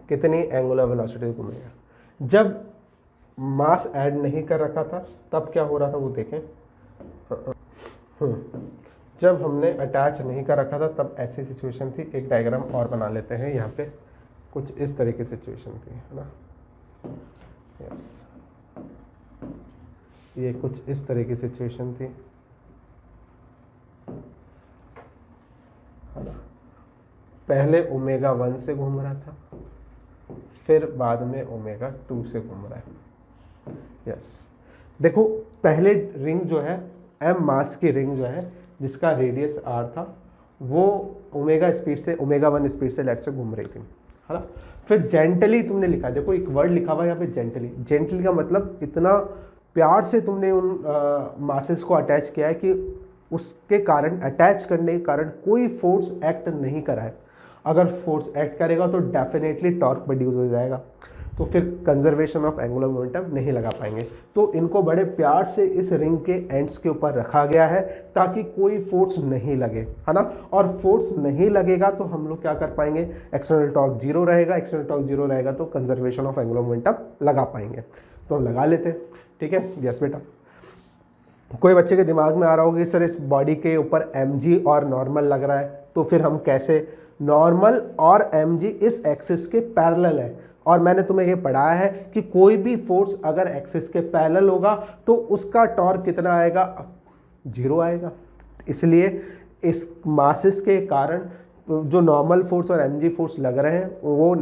कितनी एंगुलर वेलोसिटी घूमेगा। जब मास ऐड नहीं कर रखा था तब क्या हो रहा था वो देखें। जब हमने अटैच नहीं कर रखा था तब ऐसी सिचुएशन थी। एक डायग्राम और बना लेते हैं, यहाँ पे कुछ इस तरह की सिचुएशन थी, है ना। यस, ये कुछ इस तरह की सिचुएशन थी, है ना। पहले ओमेगा 1 से घूम रहा था, फिर बाद में ओमेगा 2 से घूम रहा है। यस, देखो पहले रिंग जो है एम मास की रिंग जो है जिसका रेडियस आर था वो ओमेगा स्पीड से, ओमेगा 1 स्पीड से लेट से घूम रही थी, है ना। फिर जेंटली तुमने लिखा, देखो एक वर्ड लिखा हुआ है यहाँ पे जेंटली। जेंटली का मतलब इतना प्यार से तुमने उन मासेस को अटैच किया है कि उसके कारण, अटैच करने के कारण कोई फोर्स एक्ट नहीं करा है। अगर फोर्स एक्ट करेगा तो डेफिनेटली टॉर्क प्रोड्यूस हो जाएगा, तो फिर कंजर्वेशन ऑफ एंगुलर मोमेंटम नहीं लगा पाएंगे। तो इनको बड़े प्यार से इस रिंग के एंड्स के ऊपर रखा गया है ताकि कोई फोर्स नहीं लगे, है ना। और फोर्स नहीं लगेगा तो हम लोग क्या कर पाएंगे, एक्सटर्नल टॉर्क जीरो रहेगा। एक्सटर्नल टॉर्क जीरो रहेगा तो कंजर्वेशन ऑफ एंगुलर मोमेंटम लगा पाएंगे। तो हम लगा लेते हैं, ठीक है। यस बेटा, कोई बच्चे के दिमाग में आ रहा होगा कि सर इस बॉडी के ऊपर mg और नॉर्मल लग रहा है, तो फिर हम कैसे, नॉर्मल और mg इस एक्सिस के पैरेलल है। और मैंने तुम्हें ये पढ़ाया है कि कोई भी फोर्स अगर एक्सिस के पैरेलल होगा तो उसका टॉर्क कितना आएगा, जीरो आएगा। इसलिए इस मासेस के कारण जो नॉर्मल फोर्स और mg फोर्स लग रहे हैं वो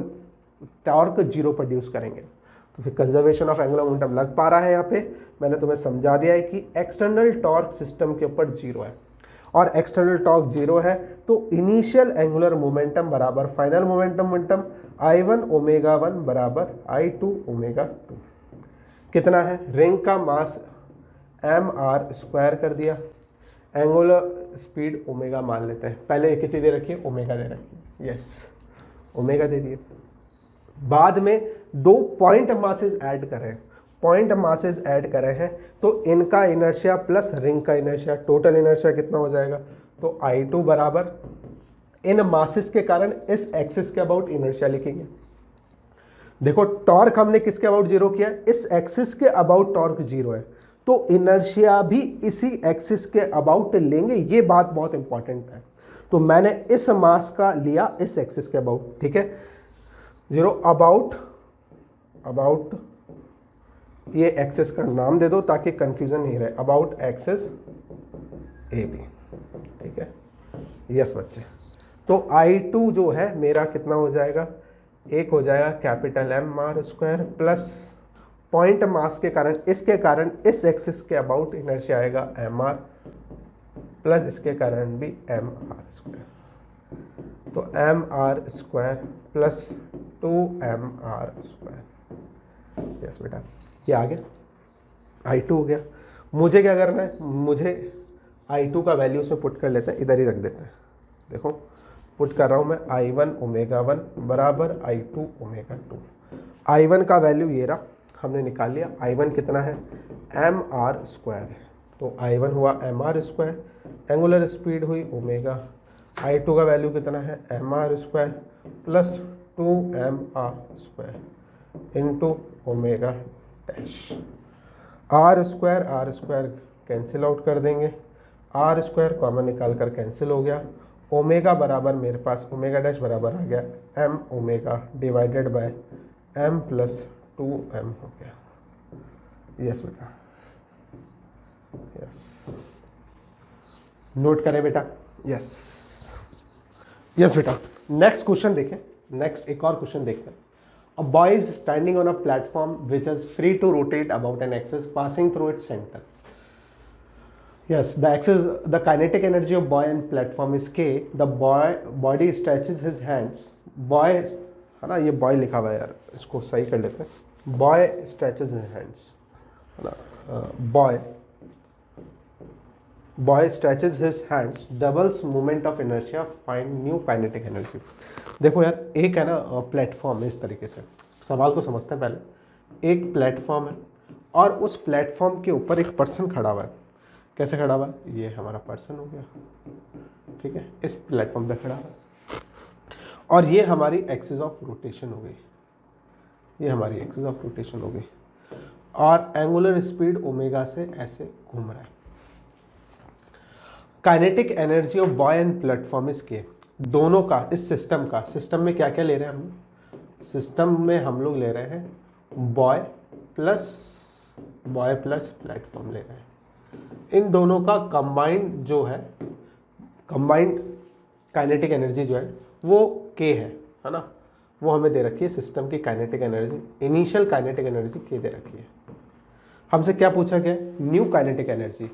टॉर्क जीरो प्रोड्यूस करेंगे। तो फिर कंजर्वेशन ऑफ एंगुलर मोमेंटम लग पा रहा है। यहाँ पे मैंने तुम्हें समझा दिया है कि एक्सटर्नल टॉर्क सिस्टम के ऊपर जीरो है, और एक्सटर्नल टॉर्क जीरो है तो इनिशियल एंगुलर मोमेंटम बराबर फाइनल मोमेंटम I1 ओमेगा 1 बराबर I2 ओमेगा 2। कितना है, रिंग का मास mr स्क्वायर कर दिया, एंगुलर स्पीड ओमेगा मान लेते हैं। पहले कितनी दे रखी है, ओमेगा दे रखी है। यस, ओमेगा दे दिए। बाद में दो पॉइंट मासेस ऐड करें, पॉइंट मासेस ऐड करे हैं, तो इनका इनर्शिया प्लस रिंग का इनर्शिया, टोटल इनर्शिया कितना हो जाएगा, तो I2 बराबर इन मासेस के कारण इस एक्सिस के अबाउट इनर्शिया लिखेंगे। देखो टॉर्क हमने किसके अबाउट जीरो किया, इस एक्सिस के अबाउट टॉर्क जीरो है, तो इनर्शिया भी इसी एक्सिस के अबाउट लेंगे, ये बात बहुत इंपॉर्टेंट है। तो मैंने इस मास का लिया इस एक्सिस के अबाउट, ठीक है, जीरो अबाउट, ये एक्सिस का नाम दे दो ताकि कंफ्यूजन नहीं रहे, अबाउट एक्सिस ए बी, ठीक है, यस बच्चे। तो I2 जो है मेरा कितना हो जाएगा, एक हो जाएगा capital M R square plus point mass के कारण, इसके कारण इस एक्सिस के अबाउट इनर्शिया आएगा एम आर प्लस इसके कारण भी एम आर स्क्वायर, तो M R square plus 2mr square. Yes बेटा, ये आ गया, I2 हो गया। मुझे क्या करना है, मुझे I2 का वैल्यू उसमें पुट कर लेते हैं, इधर ही रख देते हैं। देखो पुट कर रहा हूँ मैं, I1 ओमेगा 1 बराबर I2 ओमेगा 2। I1 का वैल्यू ये रहा, हमने निकाल लिया। I1 कितना है, एम आर स्क्वायर है, तो I1 हुआ M R square, angular speed हुई ओमेगा, I2 का वैल्यू कितना है, M R square plus 2mr square into omega dash. R square cancel out कर देंगे, आर स्क्वायर कॉमन निकाल कर कैंसिल हो गया, ओमेगा बराबर मेरे पास ओमेगा डैश बराबर आ गया M omega divided by M plus 2m हो गया। यस बेटा, यस, नोट करें बेटा, यस यस बेटा। नेक्स्ट क्वेश्चन देखें, नेक्स्ट एक और क्वेश्चन देखते हैं। A boy is standing on a platform which is free to rotate about an axis passing through its center. Yes, the kinetic energy of boy and platform is K. The body stretches his hands. Boy है ना, ये boy लिखा हुआ है यार, इसको सही कर लेते हैं। Boy stretches his hands, है ना, boy stretches his hands, doubles moment of inertia, find new kinetic energy। देखो यार, एक है ना प्लेटफॉर्म, इस तरीके से सवाल को समझते हैं। पहले एक प्लेटफॉर्म है और उस प्लेटफॉर्म के ऊपर एक पर्सन खड़ा हुआ है। कैसे खड़ा हुआ है, ये हमारा पर्सन हो गया, ठीक है, इस प्लेटफॉर्म पे खड़ा हुआ है, और ये हमारी एक्सिस ऑफ रोटेशन हो गई, ये हमारी एक्सिस ऑफ रोटेशन हो गई, और एंगुलर स्पीड ओमेगा से ऐसे घूम रहा है। Kinetic energy of boy and platform is के, दोनों का, इस सिस्टम का, सिस्टम में क्या क्या ले रहे हैं हम, सिस्टम में हम लोग ले रहे हैं बॉय प्लस प्लेटफॉर्म ले रहे हैं। इन दोनों का कंबाइंड जो है, कंबाइंड काइनेटिक एनर्जी जो है वो के है ना, वो हमें दे रखी है। सिस्टम की kinetic energy, initial kinetic energy के दे रखी है। हमसे क्या पूछा गया, न्यू काइनेटिक एनर्जी।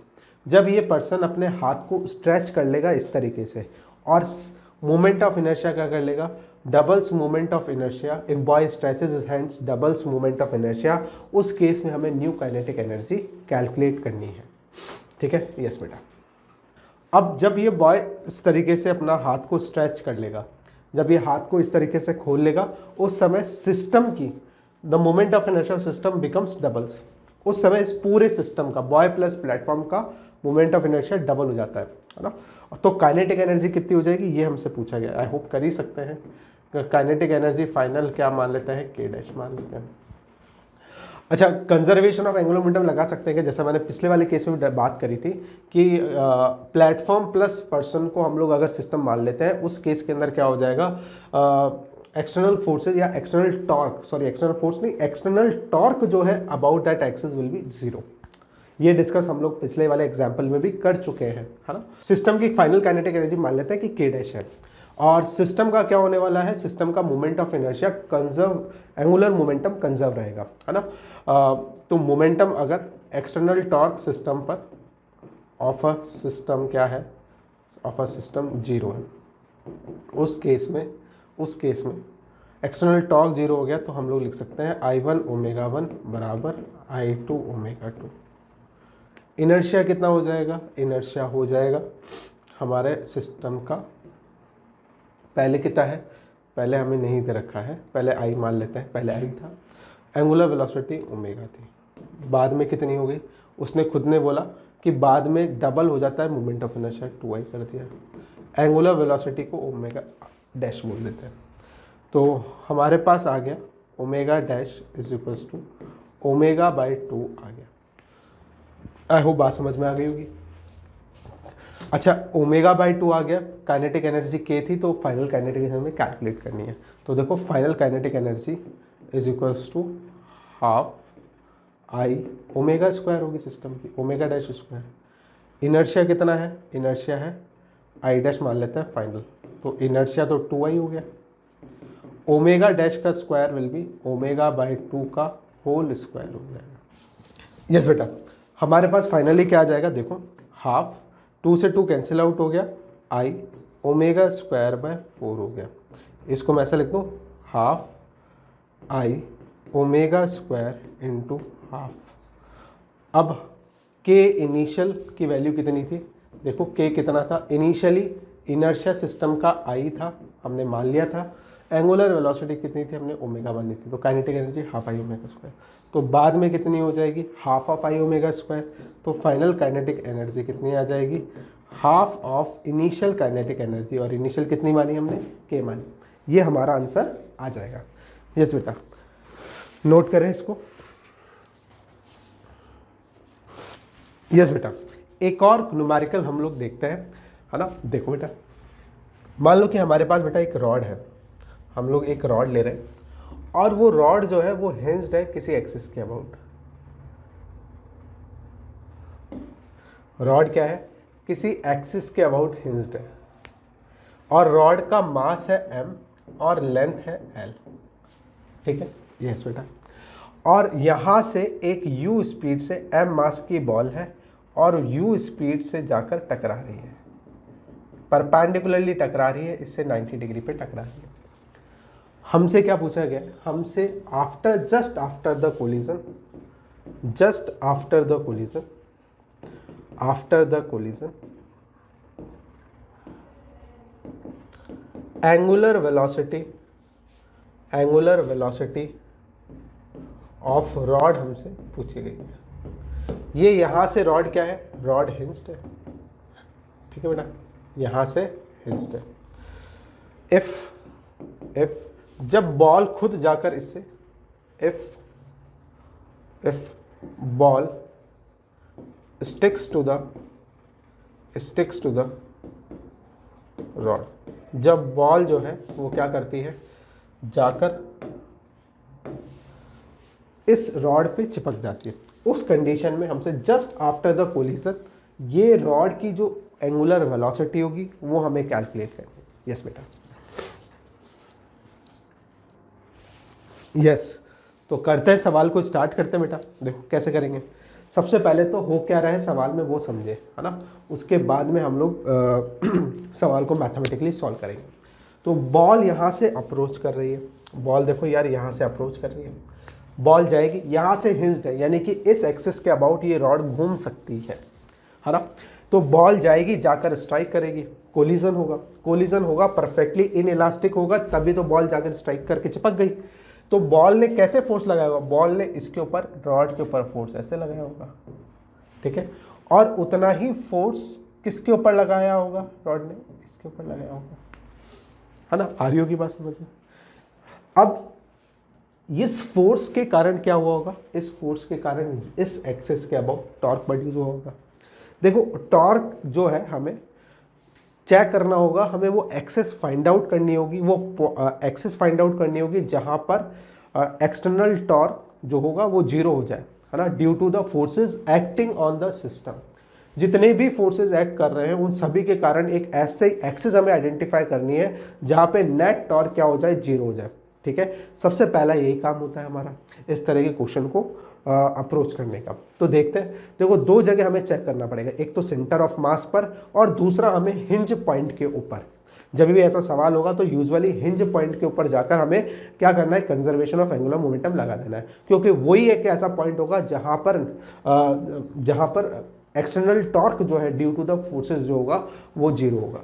जब ये पर्सन अपने हाथ को स्ट्रेच कर लेगा इस तरीके से, और मोमेंट ऑफ इनर्शिया क्या कर लेगा, doubles moment of inertia, if boy stretches his hands doubles moment of inertia, उस केस में हमें न्यू काइनेटिक एनर्जी कैलकुलेट करनी है, ठीक है। यस बेटा, अब जब ये बॉय इस तरीके से अपना हाथ को स्ट्रेच कर लेगा, जब ये हाथ को इस तरीके से खोल लेगा, उस समय सिस्टम की the moment of inertia system becomes doubles. उस समय इस पूरे सिस्टम का, बॉय प्लस प्लेटफॉर्म का मोमेंट ऑफ इनर्शिया डबल हो जाता है ना। तो काइनेटिक एनर्जी कितनी हो जाएगी, ये हमसे पूछा गया। आई होप कर ही सकते हैं। काइनेटिक एनर्जी फाइनल क्या मान लेते हैं, के डैश मान लेते हैं। अच्छा, कंजर्वेशन ऑफ एंगुलर मोमेंटम लगा सकते हैं कि जैसा मैंने पिछले वाले केस में बात करी थी कि प्लेटफॉर्म प्लस पर्सन को हम लोग अगर सिस्टम मान लेते हैं, उस केस के अंदर क्या हो जाएगा, एक्सटर्नल फोर्सेज या external torque, sorry external force नहीं, एक्सटर्नल टॉर्क जो है about that axis will be zero. ये डिस्कस हम लोग पिछले वाले एग्जाम्पल में भी कर चुके हैं, है ना। सिस्टम की फाइनल काइनेटिक एनर्जी मान लेते हैं कि के डैश है, और सिस्टम का क्या होने वाला है, सिस्टम का moment of inertia conserve, angular momentum conserve रहेगा, है ना। तो मोमेंटम अगर एक्सटर्नल टॉर्क सिस्टम पर ऑफ अ सिस्टम क्या है, ऑफ अ सिस्टम जीरो है, उस केस में एक्सटर्नल टॉर्क जीरो हो गया, तो हम लोग लिख सकते हैं I1 ओमेगा 1 बराबर I2 ओमेगा 2। इनर्शिया कितना हो जाएगा, इनर्शिया हो जाएगा हमारे सिस्टम का, पहले कितना है, पहले हमें नहीं दे रखा है, पहले I मान लेते हैं, पहले I था, एंगुलर वेलोसिटी ओमेगा थी, बाद में कितनी हो गई, उसने खुद ने बोला कि बाद में डबल हो जाता है मोमेंट ऑफ इनर्शिया, 2i कर दिया। एंगुलर वेलोसिटी को ओमेगा डैश बोल देते हैं। तो हमारे पास आ गया omega dash is equals to omega by 2 आ गया। आई होप बात समझ में आ गई होगी। अच्छा, ओमेगा बाई 2 आ गया, काइनेटिक एनर्जी के थी, तो फाइनल काइनेटिक एनर्जी कैलकुलेट करनी है। तो देखो final kinetic energy is equals to half I omega square होगी सिस्टम की, ओमेगा डैश स्क्वायर। इनर्शिया कितना है, इनर्शिया है आई डैश मान लेते हैं फाइनल, तो इनर्शिया तो 2i हो गया। ओमेगा डैश का square will be omega by 2 का होल स्क्वायर हो जाएगा। यस बेटा, हमारे पास फाइनली क्या आ जाएगा, देखो हाफ 2 से 2 कैंसिल आउट हो गया, आई ओमेगा स्क्वायर बाय 4 हो गया। इसको मैं ऐसा लिख दूँ, half I omega square into half. अब के इनिशियल की वैल्यू कितनी थी, देखो के कितना था, इनिशियली इनर्शिया सिस्टम का आई था, हमने मान लिया था। एंगुलर वेलोसिटी कितनी थी, हमने ओमेगा मानी थी, तो kinetic energy half I omega square. तो बाद में कितनी हो जाएगी, half of I omega square. तो फाइनल काइनेटिक एनर्जी कितनी आ जाएगी, half of initial kinetic energy, और इनिशियल कितनी मानी हमने, के मानी। ये हमारा आंसर आ जाएगा। यस बेटा, नोट करें इसको। यस बेटा, एक और न्यूमेरिकल हम लोग देखते हैं, है ना। देखो बेटा, मान लो कि हमारे पास बेटा एक रॉड है, हम लोग एक रॉड ले रहे हैं, और वो रॉड जो है वो हिंज्ड है किसी एक्सिस के अबाउट। रॉड क्या है, किसी एक्सिस के अबाउट हिंज्ड है, और रॉड का मास है m और लेंथ है l, ठीक है। यस बेटा, और यहाँ से एक u स्पीड से m मास की बॉल है और u स्पीड से जाकर टकरा रही है, परपेंडिकुलरली टकरा रही है, इससे 90 डिग्री पे टकरा रही है। हमसे क्या पूछा गया, हमसे just after the collision angular velocity of rod हमसे पूछी गई है। ये यहां से रॉड क्या है, रॉड हिंज्ड है, ठीक है बेटा, यहां से हिंज्ड है। इफ जब बॉल खुद जाकर इससे, if ball sticks to the rod, जब बॉल जो है वो क्या करती है, जाकर इस रॉड पे चिपक जाती है, उस कंडीशन में हमसे जस्ट आफ्टर द कोलिजन ये रॉड की जो एंगुलर वेलोसिटी होगी वो हमें कैलकुलेट करनी है। यस बेटा, यस। तो करते हैं, सवाल को स्टार्ट करते हैं बेटा। देखो कैसे करेंगे, सबसे पहले तो हो क्या रहा है सवाल में वो समझे, है ना, उसके बाद में हम लोग सवाल को मैथमेटिकली सॉल्व करेंगे। तो बॉल यहाँ से अप्रोच कर रही है, बॉल देखो यार यहाँ से अप्रोच कर रही है, बॉल जाएगी, यहाँ से हिंज्ड है, यानी कि इस एक्सिस के अबाउट ये रॉड घूम सकती है ना। तो बॉल जाएगी, जाकर स्ट्राइक करेगी, कोलिजन होगा परफेक्टली इनइलास्टिक होगा, तभी तो बॉल जाकर स्ट्राइक करके चिपक गई। तो बॉल ने कैसे फोर्स लगाया होगा, बॉल ने इसके ऊपर, रॉड के ऊपर फोर्स ऐसे लगाया होगा, ठीक है, और उतना ही फोर्स किसके ऊपर लगाया होगा, रॉड ने इसके ऊपर लगाया होगा, है ना। आ रही होगी बात समझ में। अब इस फोर्स के कारण क्या हुआ होगा, इस फोर्स के कारण इस एक्सिस के अबाउट टॉर्क प्रोड्यूस हुआ होगा। देखो टॉर्क जो है हमें चेक करना होगा, हमें वो एक्सेस फाइंड आउट करनी होगी, वो एक्सेस फाइंड आउट करनी होगी जहाँ पर एक्सटर्नल टॉर्क जो होगा वो 0 हो जाए, है ना, due to the forces acting on the system. जितने भी फोर्सेस एक्ट कर रहे हैं उन सभी के कारण एक ऐसे एक्सेस हमें आइडेंटिफाई करनी है जहाँ पे नेट टॉर्क क्या हो जाए, 0 हो जाए, ठीक है। सबसे पहला यही काम होता है हमारा इस तरह के क्वेश्चन को अप्रोच करने का। तो देखते हैं, देखो दो जगह हमें चेक करना पड़ेगा, एक तो सेंटर ऑफ मास पर और दूसरा हमें हिंज पॉइंट के ऊपर। जब भी ऐसा सवाल होगा तो यूजुअली हिंज पॉइंट के ऊपर जाकर हमें क्या करना है, कंजर्वेशन ऑफ एंगुलर मोमेंटम लगा देना है, क्योंकि वही एक ऐसा पॉइंट होगा जहाँ पर एक्सटर्नल टॉर्क जो है ड्यू टू द फोर्सेस जो होगा वो 0 होगा,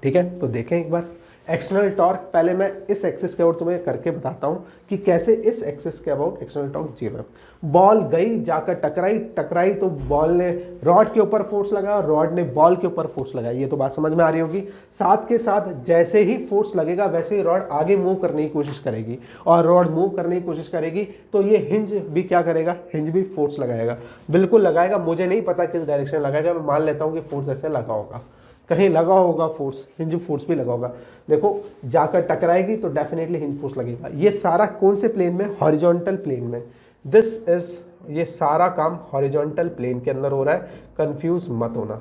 ठीक है। तो देखें एक बार एक्सटर्नल टॉर्क, पहले मैं इस एक्सिस के अबाउट तुम्हें करके बताता हूँ कि कैसे इस एक्सिस के अबाउट एक्सटर्नल टॉर्क 0 है। बॉल गई जाकर टकराई तो बॉल ने रॉड के ऊपर फोर्स लगाया और रॉड ने बॉल के ऊपर फोर्स लगाया, ये तो बात समझ में आ रही होगी। साथ के साथ जैसे ही फोर्स लगेगा वैसे ही रॉड आगे मूव करने की कोशिश करेगी, और रॉड मूव करने की कोशिश करेगी तो ये हिंज भी क्या करेगा, हिंज भी फोर्स लगाएगा, बिल्कुल लगाएगा। मुझे नहीं पता किस डायरेक्शन लगाएगा, मैं मान लेता हूँ कि फोर्स ऐसे लगा होगा, कहीं लगा होगा फोर्स, हिंज फोर्स भी लगा होगा। देखो जाकर टकराएगी तो डेफिनेटली हिंज फोर्स लगेगा। ये सारा कौन से प्लेन में, हॉरिजॉन्टल प्लेन में। दिस इज, ये सारा काम हॉरिजॉन्टल प्लेन के अंदर हो रहा है, कंफ्यूज मत होना।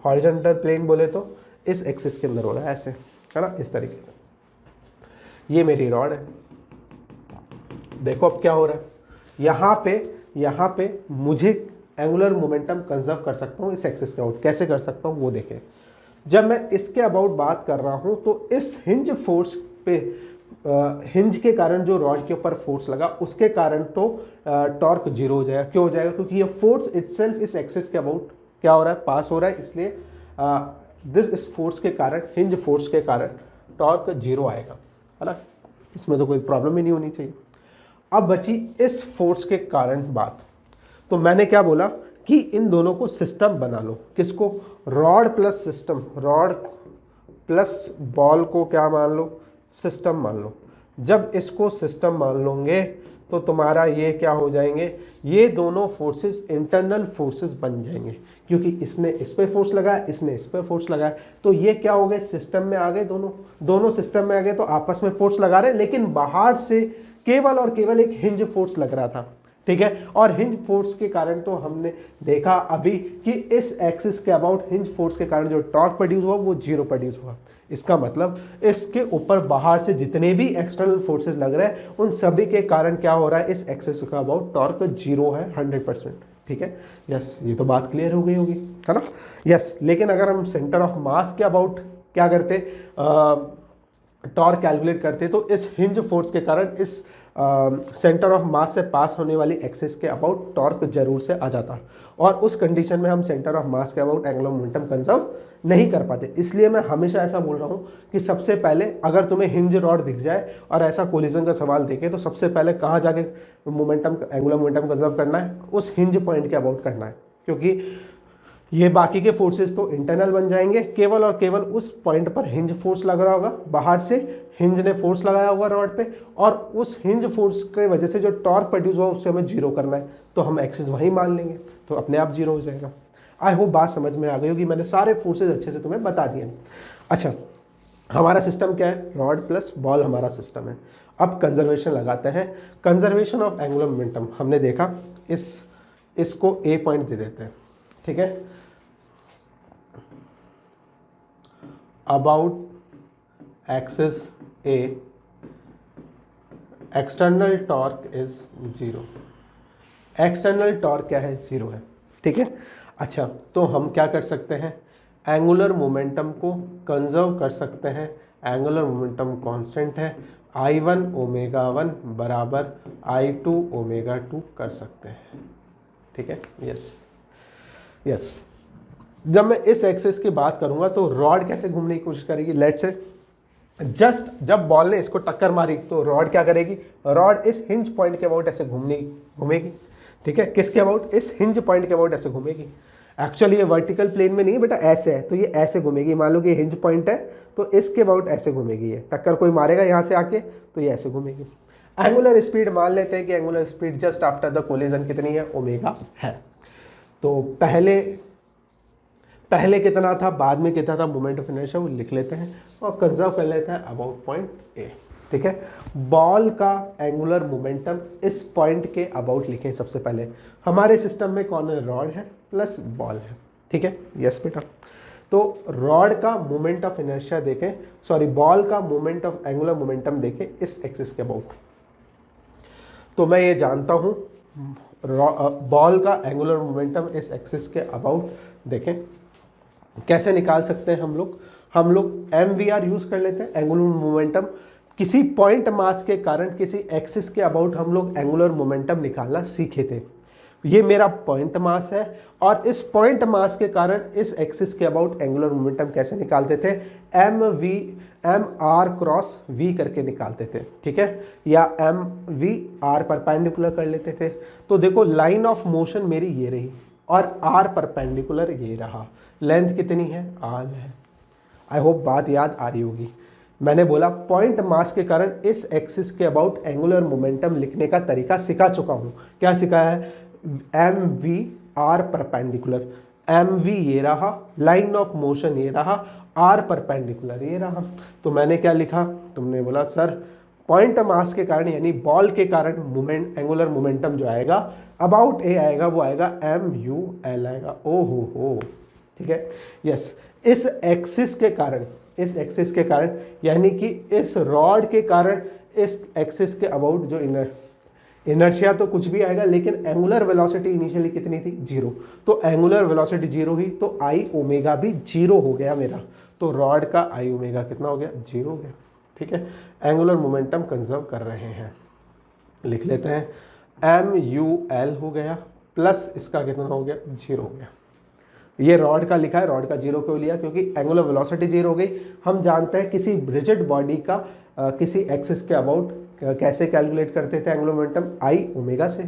हॉरिजॉन्टल प्लेन बोले तो इस एक्सिस के अंदर हो रहा है, ऐसे है ना, इस तरीके से। ये मेरी रॉड है, देखो अब क्या हो रहा है, यहाँ पे मुझे एंगुलर मोमेंटम कंजर्व कर सकता हूँ इस एक्सिस के अबाउट। कैसे कर सकता हूँ वो देखें। जब मैं इसके अबाउट बात कर रहा हूँ तो इस हिंज फोर्स पे, हिंज के कारण जो रॉड के ऊपर फोर्स लगा उसके कारण तो टॉर्क 0 हो जाएगा। क्यों हो जाएगा, क्योंकि ये फोर्स इटसेल्फ इस एक्सिस के अबाउट क्या हो रहा है, पास हो रहा है, इसलिए इस फोर्स के कारण, हिंज फोर्स के कारण टॉर्क 0 आएगा, है ना। इसमें तो कोई प्रॉब्लम ही नहीं होनी चाहिए। अब बची इस फोर्स के कारण बात। तो मैंने क्या बोला कि इन दोनों को सिस्टम बना लो। किसको, rod plus system, rod plus ball को क्या मान लो, सिस्टम मान लो। जब इसको सिस्टम मान लोगे तो तुम्हारा ये क्या हो जाएंगे, ये दोनों फोर्सेस इंटरनल फोर्सेस बन जाएंगे, क्योंकि इसने इस पे फोर्स लगाया, इसने इस पे फोर्स लगाया, तो ये क्या हो गए, सिस्टम में आ गए। दोनों सिस्टम में आ गए तो आपस में फोर्स लगा रहे, लेकिन बाहर से केवल और केवल एक हिंज फोर्स लग रहा था, ठीक है। और हिंज फोर्स के कारण तो हमने देखा अभी कि इस एक्सिस के अबाउट हिंज फोर्स के कारण जो टॉर्क प्रोड्यूस हुआ वो 0 प्रोड्यूस हुआ। इसका मतलब इसके ऊपर बाहर से जितने भी एक्सटर्नल फोर्सेस लग रहे हैं उन सभी के कारण क्या हो रहा है, इस एक्सिस का अबाउट टॉर्क 0 है 100%, ठीक है। यस, ये तो बात क्लियर हो गई होगी, है ना। यस, लेकिन अगर हम सेंटर ऑफ मास के अबाउट क्या करते, टॉर्क कैलकुलेट करते, तो इस हिंज फोर्स के कारण इस सेंटर ऑफ मास से पास होने वाली एक्सिस के अबाउट टॉर्क जरूर से आ जाता, और उस कंडीशन में हम सेंटर ऑफ मास के अबाउट एंगुलर मोमेंटम कंजर्व नहीं कर पाते। इसलिए मैं हमेशा ऐसा बोल रहा हूँ कि सबसे पहले अगर तुम्हें हिंज रॉड दिख जाए और ऐसा कोलिजन का सवाल देखे तो सबसे पहले कहाँ जाके मोमेंटम, एंगुलर मोमेंटम कंजर्व करना है, उस हिंज पॉइंट के अबाउट करना है, क्योंकि ये बाकी के फोर्सेस तो इंटरनल बन जाएंगे, केवल और केवल उस पॉइंट पर हिंज फोर्स लग रहा होगा, बाहर से हिंज ने फोर्स लगाया होगा रॉड पे, और उस हिंज फोर्स की वजह से जो टॉर्क प्रोड्यूस हुआ उससे हमें 0 करना है, तो हम एक्सिस वहीं मान लेंगे, तो अपने आप 0 हो जाएगा। आई होप बात समझ में आ गई होगी, मैंने सारे फोर्सेज अच्छे से तुम्हें बता दिए। अच्छा, हमारा सिस्टम क्या है, रॉड प्लस बॉल हमारा सिस्टम है। अब कंजर्वेशन लगाते हैं, कंजर्वेशन ऑफ एंगुलर मोमेंटम। हमने देखा इसको ए पॉइंट दे देते हैं, ठीक है। About axis A, external torque is 0। External torque क्या है, 0 है, ठीक है। अच्छा, तो हम क्या कर सकते हैं, एंगुलर मोमेंटम को कंजर्व कर सकते हैं। एंगुलर मोमेंटम कांस्टेंट है, I1 ओमेगा 1 बराबर I2 ओमेगा 2 कर सकते हैं, ठीक है। यस, जब मैं इस एक्सिस की बात करूंगा तो रॉड कैसे घूमने की कोशिश करेगी, लेट्स से जस्ट जब बॉल ने इसको टक्कर मारी तो रॉड क्या करेगी, रॉड इस हिंज पॉइंट के अबाउट ऐसे घूमेगी, ठीक है। किसके अबाउट, इस हिंज पॉइंट के अबाउट ऐसे घूमेगी। एक्चुअली ये वर्टिकल प्लेन में नहीं है बेटा, ऐसे है, तो ये ऐसे घूमेगी। मान लो कि हिंज पॉइंट है तो इसके अबाउट ऐसे घूमेगी, ये टक्कर कोई मारेगा यहाँ से आके तो ये ऐसे घूमेगी। एंगुलर स्पीड मान लेते हैं कि angular speed just after the collision कितनी है, ओमेगा है। तो पहले कितना था, बाद में कितना था, मोमेंट ऑफ इनर्शिया वो लिख लेते हैं और कंजर्व कर लेते हैं अबाउट पॉइंट ए, ठीक है। बॉल का एंगुलर मोमेंटम इस पॉइंट के अबाउट लिखें सबसे पहले। हमारे सिस्टम में कौन है, रॉड है प्लस बॉल है, ठीक है। यस बेटा, तो रॉड का मोमेंट ऑफ इनर्शिया देखें, सॉरी बॉल का मोमेंट ऑफ एंगुलर मोमेंटम देखें इस एक्सिस के अबाउट। तो मैं ये जानता हूँ बॉल का एंगुलर मोमेंटम इस एक्सिस के अबाउट देखें। कैसे निकाल सकते हैं हम लोग MVR यूज कर लेते हैं, एंगुलर मोमेंटम। किसी पॉइंट मास के कारण किसी एक्सिस के अबाउट हम लोग एंगुलर मोमेंटम निकालना सीखे थे। ये मेरा पॉइंट मास है, और इस पॉइंट मास के कारण इस एक्सिस के अबाउट एंगुलर मोमेंटम कैसे निकालते थे, एम आर क्रॉस वी करके निकालते थे, ठीक है, या एम वी आर परपेंडिकुलर कर लेते थे। तो देखो लाइन ऑफ मोशन मेरी ये रही और आर परपेंडिकुलर ये रहा, लेंथ कितनी है, आर है। आई होप बात याद आ रही होगी। मैंने बोला पॉइंट मास के कारण इस एक्सिस के अबाउट एंगुलर मोमेंटम लिखने का तरीका सिखा चुका हूँ। क्या सिखाया है, M V R perpendicular, M V ये रहा, लाइन ऑफ मोशन ये रहा, आर परपेंडिकुलर ये रहा। तो मैंने क्या लिखा, तुमने बोला सर पॉइंट मास के कारण यानी बॉल के कारण मोमेंट एंगुलर मोमेंटम जो आएगा अबाउट ए आएगा, वो आएगा एम यू एल आएगा। ओ हो, ठीक है, यस। इस एक्सिस के कारण यानी कि इस रॉड के कारण इस एक्सिस के अबाउट जो इनर्शिया तो कुछ भी आएगा, लेकिन एंगुलर वेलोसिटी इनिशियली कितनी थी, 0। तो एंगुलर वेलोसिटी 0 ही, तो आई ओमेगा भी 0 हो गया मेरा। तो रॉड का आई ओमेगा कितना हो गया, 0 हो गया, ठीक है। एंगुलर मोमेंटम कंजर्व कर रहे हैं, लिख लेते हैं, एम यू एल हो गया प्लस इसका कितना हो गया, 0 हो गया। ये रॉड का लिखा है, रॉड का 0 क्यों लिया, क्योंकि एंगुलर वेलोसिटी 0 हो गई। हम जानते हैं किसी रिजिड बॉडी का किसी एक्सिस के अबाउट कैसे कैलकुलेट करते थे एंगुलर मोमेंटम, आई ओमेगा से।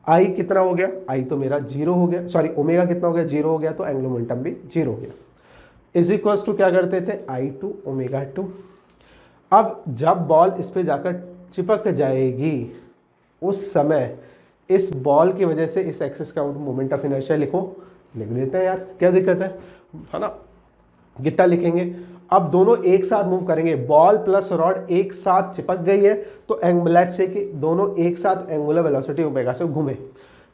आई कितना हो गया, आई तो मेरा 0 हो गया, सॉरी ओमेगा कितना हो गया, 0 हो गया, तो एंगुलर मोमेंटम भी 0 हो गया। इज इक्वल्स टू क्या करते थे, आई टू ओमेगा टू। अब जब बॉल इस पे जाकर चिपक जाएगी उस समय इस बॉल की वजह से इस एक्सिस का मोमेंट ऑफ इनर्शिया लिख देते हैं यार, क्या दिक्कत है ना। कितना लिखेंगे, अब दोनों एक साथ मूव करेंगे, बॉल प्लस रॉड एक साथ चिपक गई है, तो लेट्स से कि दोनों एक साथ एंगुलर वेलोसिटी ओमेगा से घूमे।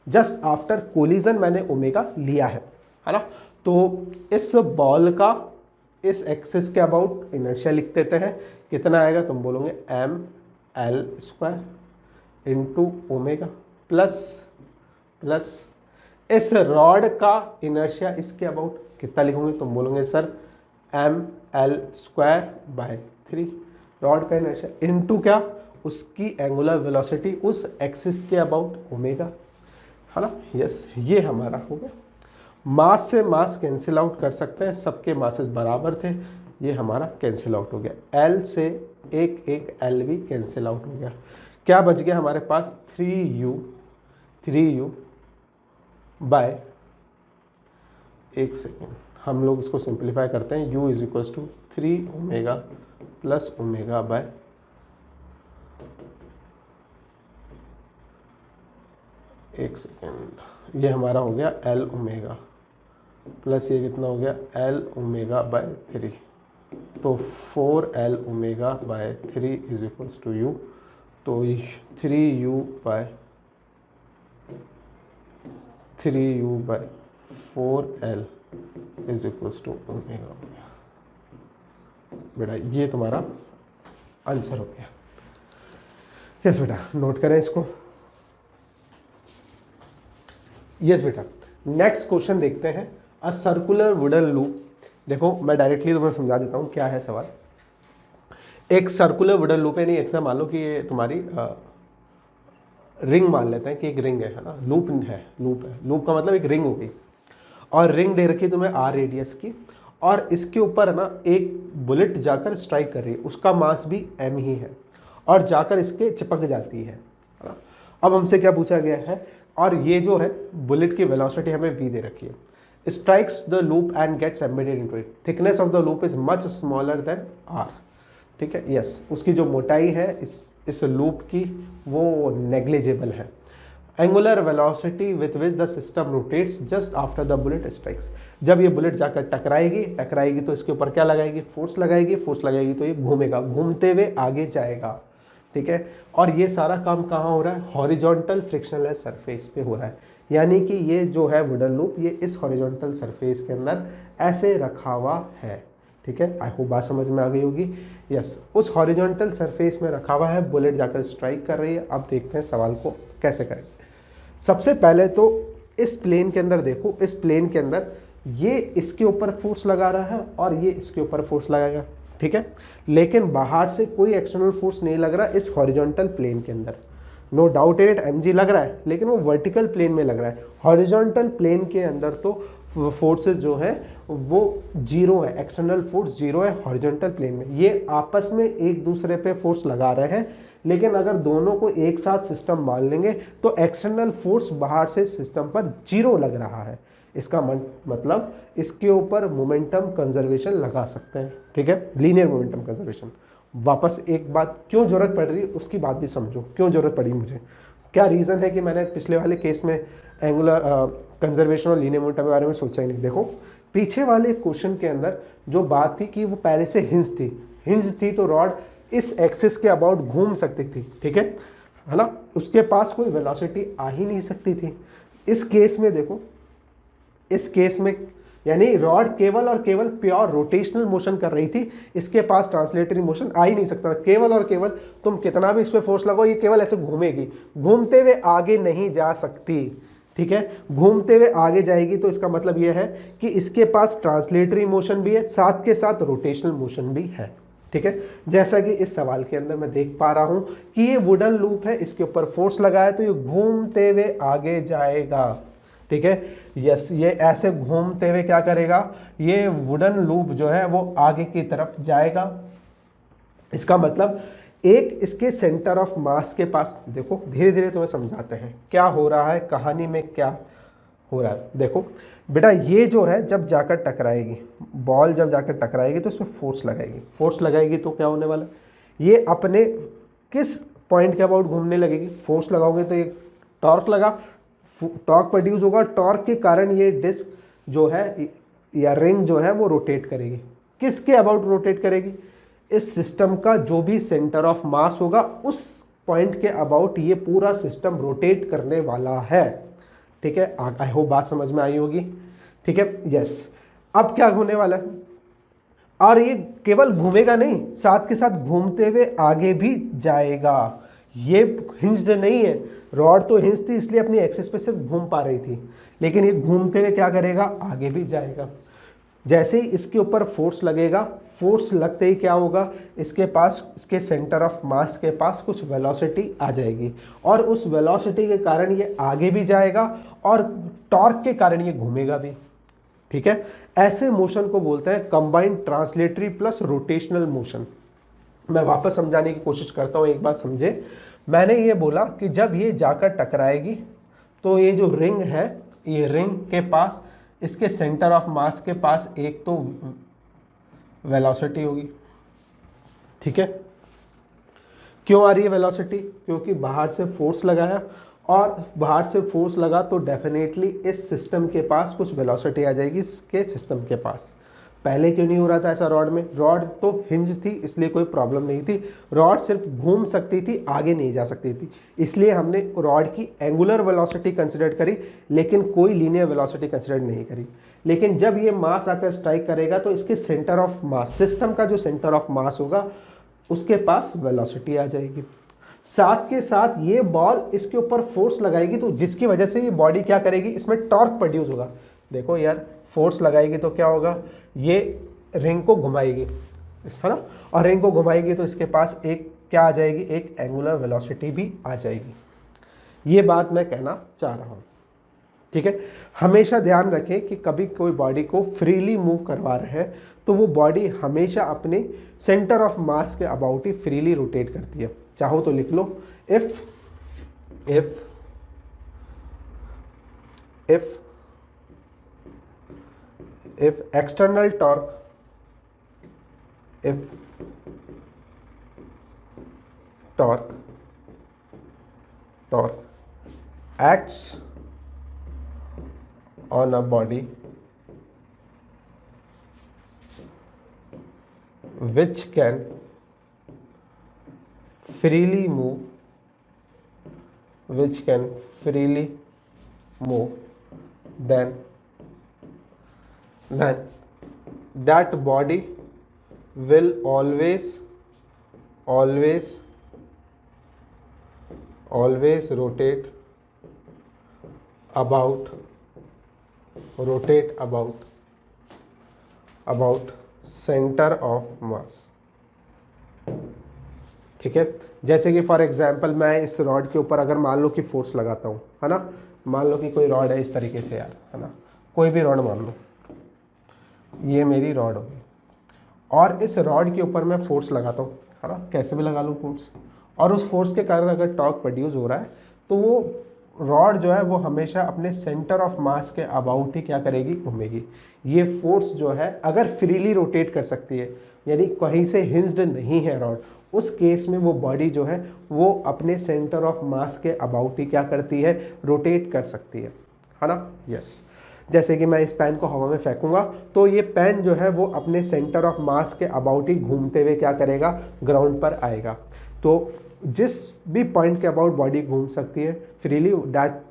जस्ट आफ्टर कोलिजन मैंने ओमेगा लिया है ना। तो इस बॉल का इस एक्सिस के अबाउट इनर्शिया लिख देते हैं, कितना आएगा, तुम बोलोगे M L square into omega plus इस रॉड का इनर्शिया इसके अबाउट कितना लिखोगे, तुम बोलोगे sir M L square by 3, rod का इनर्शिया इनटू क्या, उसकी एंगुलर वेलोसिटी उस एक्सिस के अबाउट ओमेगा, है ना। यस, ये हमारा हो गया। मास से मास कैंसिल आउट कर सकते हैं, सबके मासेस बराबर थे, ये हमारा कैंसिल आउट हो गया। एल से एक एल भी कैंसिल आउट हो गया। क्या बच गया हमारे पास, 3u बाय, एक सेकेंड, हम लोग इसको सिंप्लीफाई करते हैं, u is equals to 3 omega plus omega by, एक सेकेंड, ये हमारा हो गया एल ओमेगा प्लस ये कितना हो गया, एल ओमेगा बाय 3, तो 4l omega by 3 is equals to u। तो 3u by 4l is equals to omega. बेटा ये तुम्हारा आंसर हो गया। यस बेटा, नोट करें इसको। यस बेटा, नेक्स्ट क्वेश्चन देखते हैं। A circular wooden loop. देखो मैं डायरेक्टली तुम्हें समझा देता हूँ क्या है सवाल। एक सर्कुलर वुडन लूप है, नहीं एक मान लो कि ये तुम्हारी रिंग मान लेते हैं कि एक रिंग है ना, लूप है, लूप का मतलब एक रिंग होगी, और रिंग दे रखी है तुम्हें r रेडियस की, और इसके ऊपर है ना एक बुलेट जाकर स्ट्राइक कर रही है, उसका मास भी m ही है, और जाकर इसके चिपक जाती है ना। अब हमसे क्या पूछा गया है, और ये जो है बुलेट की वेलोसिटी हमें v दे रखी है, strikes the loop and gets embedded into it, thickness of the loop is much smaller than r, ठीक है। यस, उसकी जो मोटाई है इस लूप की वो नेग्लिजिबल है। Angular velocity with which the system rotates just after the bullet strikes, जब ये बुलेट जाकर टकराएगी तो इसके ऊपर क्या लगाएगी, फोर्स लगाएगी तो ये घूमेगा, घूमते हुए आगे जाएगा, ठीक है। और ये सारा काम कहाँ हो रहा है, हॉरिजॉन्टल फ्रिक्शनलेस सरफेस पे हो रहा है, यानी कि ये जो है वुडन लूप ये इस हॉरिजॉन्टल सरफेस के अंदर ऐसे रखा हुआ है, ठीक है। आई होप बात समझ में आ गई होगी। यस, उस हॉरिजॉन्टल सरफेस में रखा हुआ है, बुलेट जाकर स्ट्राइक कर रही है। अब देखते हैं सवाल को कैसे करेंगे। सबसे पहले तो इस प्लेन के अंदर देखो, इस प्लेन के अंदर ये इसके ऊपर फोर्स लगा रहा है और ये इसके ऊपर फोर्स लगाएगा, ठीक है, लेकिन बाहर से कोई एक्सटर्नल फोर्स नहीं लग रहा इस हॉरिजॉन्टल प्लेन के अंदर। नो डाउट इट, mg लग रहा है, लेकिन वो वर्टिकल प्लेन में लग रहा है। हॉरिजॉन्टल प्लेन के अंदर तो फोर्सेस जो है वो जीरो है, एक्सटर्नल फोर्स जीरो है हॉरिजॉन्टल प्लेन में। ये आपस में एक दूसरे पे फोर्स लगा रहे हैं, लेकिन अगर दोनों को एक साथ सिस्टम मान लेंगे तो एक्सटर्नल फोर्स बाहर से सिस्टम पर जीरो लग रहा है। इसका मतलब इसके ऊपर मोमेंटम कंजर्वेशन लगा सकते हैं, ठीक है, लीनियर मोमेंटम कंजर्वेशन। वापस एक बात, क्यों जरूरत पड़ रही है उसकी बात भी समझो, क्यों जरूरत पड़ी मुझे, क्या रीज़न है कि मैंने पिछले वाले केस में एंगुलर कंजर्वेशन और लीनियर मोमेंटम के बारे में सोचा ही नहीं। देखो पीछे वाले क्वेश्चन के अंदर जो बात थी कि वो पहले से हिंज थी तो रॉड इस एक्सिस के अबाउट घूम सकती थी, ठीक है ना, उसके पास कोई वेलोसिटी आ ही नहीं सकती थी। इस केस में देखो, इस केस में यानी रॉड केवल और केवल प्योर रोटेशनल मोशन कर रही थी, इसके पास ट्रांसलेटरी मोशन आ ही नहीं सकता। केवल और केवल तुम कितना भी इस पर फोर्स लगाओ, ये केवल ऐसे घूमेगी, घूमते हुए आगे नहीं जा सकती, ठीक है, घूमते हुए आगे जाएगी। तो इसका मतलब यह है कि इसके पास ट्रांसलेटरी मोशन भी है, साथ के साथ रोटेशनल मोशन भी है, ठीक है। जैसा कि इस सवाल के अंदर मैं देख पा रहा हूं कि ये वुडन लूप है, इसके ऊपर फोर्स लगाया तो ये घूमते हुए आगे जाएगा, ठीक है। यस, ये ऐसे घूमते हुए क्या करेगा, ये वुडन लूप जो है वो आगे की तरफ जाएगा। इसका मतलब एक इसके सेंटर ऑफ मास के पास, देखो धीरे धीरे तुम्हें समझाते हैं क्या हो रहा है, कहानी में क्या हो रहा है। देखो बेटा, ये जो है जब जाकर टकराएगी, बॉल जब जाकर टकराएगी तो इसमें फोर्स लगाएगी, फोर्स लगाएगी तो क्या होने वाला है, ये अपने किस पॉइंट के अबाउट घूमने लगेगी, फोर्स लगाओगे तो एक टॉर्क लगा, टॉर्क प्रोड्यूस होगा, टॉर्क के कारण ये डिस्क जो है या रिंग जो है वो रोटेट करेगी। किसके अबाउट रोटेट करेगी, इस सिस्टम का जो भी सेंटर ऑफ मास होगा उस पॉइंट के अबाउट ये पूरा सिस्टम रोटेट करने वाला है, ठीक है। आई होप बात समझ में आई होगी, ठीक है। यस, अब क्या होने वाला है, और ये केवल घूमेगा नहीं, साथ के साथ घूमते हुए आगे भी जाएगा। ये हिंज्ड नहीं है, रॉड तो हिंज थी इसलिए अपनी एक्सिस पे सिर्फ घूम पा रही थी, लेकिन ये घूमते हुए क्या करेगा, आगे भी जाएगा। जैसे ही इसके ऊपर फोर्स लगेगा, फोर्स लगते ही क्या होगा, इसके पास, इसके सेंटर ऑफ मास के पास कुछ वेलोसिटी आ जाएगी, और उस वेलोसिटी के कारण ये आगे भी जाएगा और टॉर्क के कारण ये घूमेगा भी, ठीक है। ऐसे मोशन को बोलते हैं combined translatory plus rotational motion. मैं वापस समझाने की कोशिश करता हूं, एक बार समझे। मैंने ये बोला कि जब ये जाकर टकराएगी तो ये जो रिंग है, ये रिंग के पास, इसके सेंटर ऑफ मास के पास एक तो वेलोसिटी होगी, ठीक है। क्यों आ रही है वेलोसिटी, क्योंकि बाहर से फोर्स लगाया, और बाहर से फोर्स लगा तो डेफिनेटली इस सिस्टम के पास कुछ वेलोसिटी आ जाएगी, इसके सिस्टम के पास। पहले क्यों नहीं हो रहा था ऐसा रॉड में, रॉड तो हिंज थी इसलिए कोई प्रॉब्लम नहीं थी, रॉड सिर्फ घूम सकती थी, आगे नहीं जा सकती थी, इसलिए हमने रॉड की एंगुलर वेलोसिटी कंसिडर करी, लेकिन कोई लीनियर वेलोसिटी कंसिडर नहीं करी। लेकिन जब ये मास आकर स्ट्राइक करेगा तो इसके सेंटर ऑफ मास, सिस्टम का जो सेंटर ऑफ मास होगा उसके पास वेलोसिटी आ जाएगी। साथ के साथ ये बॉल इसके ऊपर फोर्स लगाएगी, तो जिसकी वजह से ये बॉडी क्या करेगी, इसमें टॉर्क प्रोड्यूस होगा। देखो यार, फोर्स लगाएगी तो क्या होगा, ये रिंग को घुमाएगी, है ना, और रिंग को घुमाएगी तो इसके पास एक क्या आ जाएगी, एक एंगुलर वेलोसिटी भी आ जाएगी। ये बात मैं कहना चाह रहा हूँ, ठीक है। हमेशा ध्यान रखें कि कभी कोई बॉडी को फ्रीली मूव करवा रहे हैं तो वो बॉडी हमेशा अपने सेंटर ऑफ मास के अबाउट ही फ्रीली रोटेट करती है। चाहो तो लिख लो, if external torque, if torque acts on a body which can freely move, then that body will always rotate about center of mass, ठीक है। जैसे कि फॉर एग्जांपल मैं इस रॉड के ऊपर अगर मान लो कि फोर्स लगाता हूँ, है ना, मान लो कि कोई रॉड है इस तरीके से यार, है ना, कोई भी रॉड मान लो, ये मेरी रॉड होगी और इस रॉड के ऊपर मैं फोर्स लगाता हूँ, है ना, कैसे भी लगा लूँ फोर्स, और उस फोर्स के कारण अगर टॉर्क प्रोड्यूस हो रहा है तो वो रॉड जो है वो हमेशा अपने सेंटर ऑफ मास के अबाउट ही क्या करेगी, घूमेगी। ये फोर्स जो है अगर फ्रीली रोटेट कर सकती है, यानी कहीं से हिंज्ड नहीं है रॉड, उस केस में वो बॉडी जो है वो अपने सेंटर ऑफ मास के अबाउट ही क्या करती है, रोटेट कर सकती है ना। यस, जैसे कि मैं इस पेन को हवा में फेंकूंगा तो ये पेन जो है वो अपने सेंटर ऑफ मास के अबाउट ही घूमते हुए क्या करेगा, ग्राउंड पर आएगा। तो जिस भी पॉइंट के अबाउट बॉडी घूम सकती है freely, that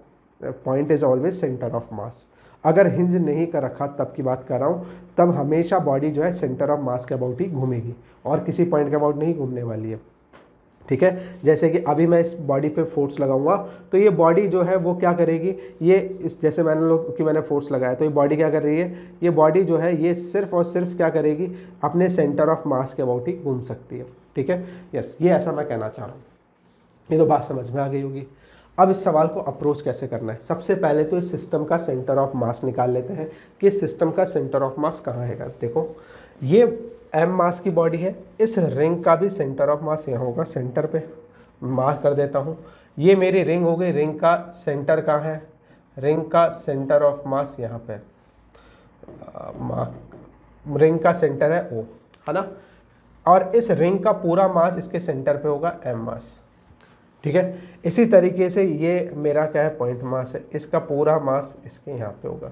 point is always centre of mass. अगर हिंज नहीं कर रखा तब की बात कर रहा हूँ, तब हमेशा बॉडी जो है सेंटर ऑफ मास के अबाउट ही घूमेगी और किसी पॉइंट के अबाउट नहीं घूमने वाली है। ठीक है, जैसे कि अभी मैं इस बॉडी पे फोर्स लगाऊंगा तो ये बॉडी जो है वो क्या करेगी, ये इस जैसे मैंने लोग कि मैंने फोर्स लगाया तो ये बॉडी क्या कर रही है, ये बॉडी जो है ये सिर्फ और सिर्फ क्या करेगी, अपने सेंटर ऑफ मास के अबाउट ही घूम सकती है। ठीक है, यस, ये ऐसा मैं कहना चाह रहा हूँ। ये तो बात समझ में आ गई होगी। अब इस सवाल को अप्रोच कैसे करना है, सबसे पहले तो इस सिस्टम का सेंटर ऑफ मास निकाल लेते हैं कि इस सिस्टम का सेंटर ऑफ मास कहाँ है। देखो ये एम मास की बॉडी है, इस रिंग का भी सेंटर ऑफ मास यहाँ होगा, सेंटर पे मार्क कर देता हूँ। ये मेरी रिंग हो गई, रिंग का सेंटर कहाँ है, रिंग का सेंटर ऑफ मास यहाँ पे, रिंग का सेंटर है ओ, है ना, और इस रिंग का पूरा मास इसके सेंटर पे होगा एम मास। ठीक है, इसी तरीके से ये मेरा क्या है, पॉइंट मास है, इसका पूरा मास इसके यहाँ पे होगा,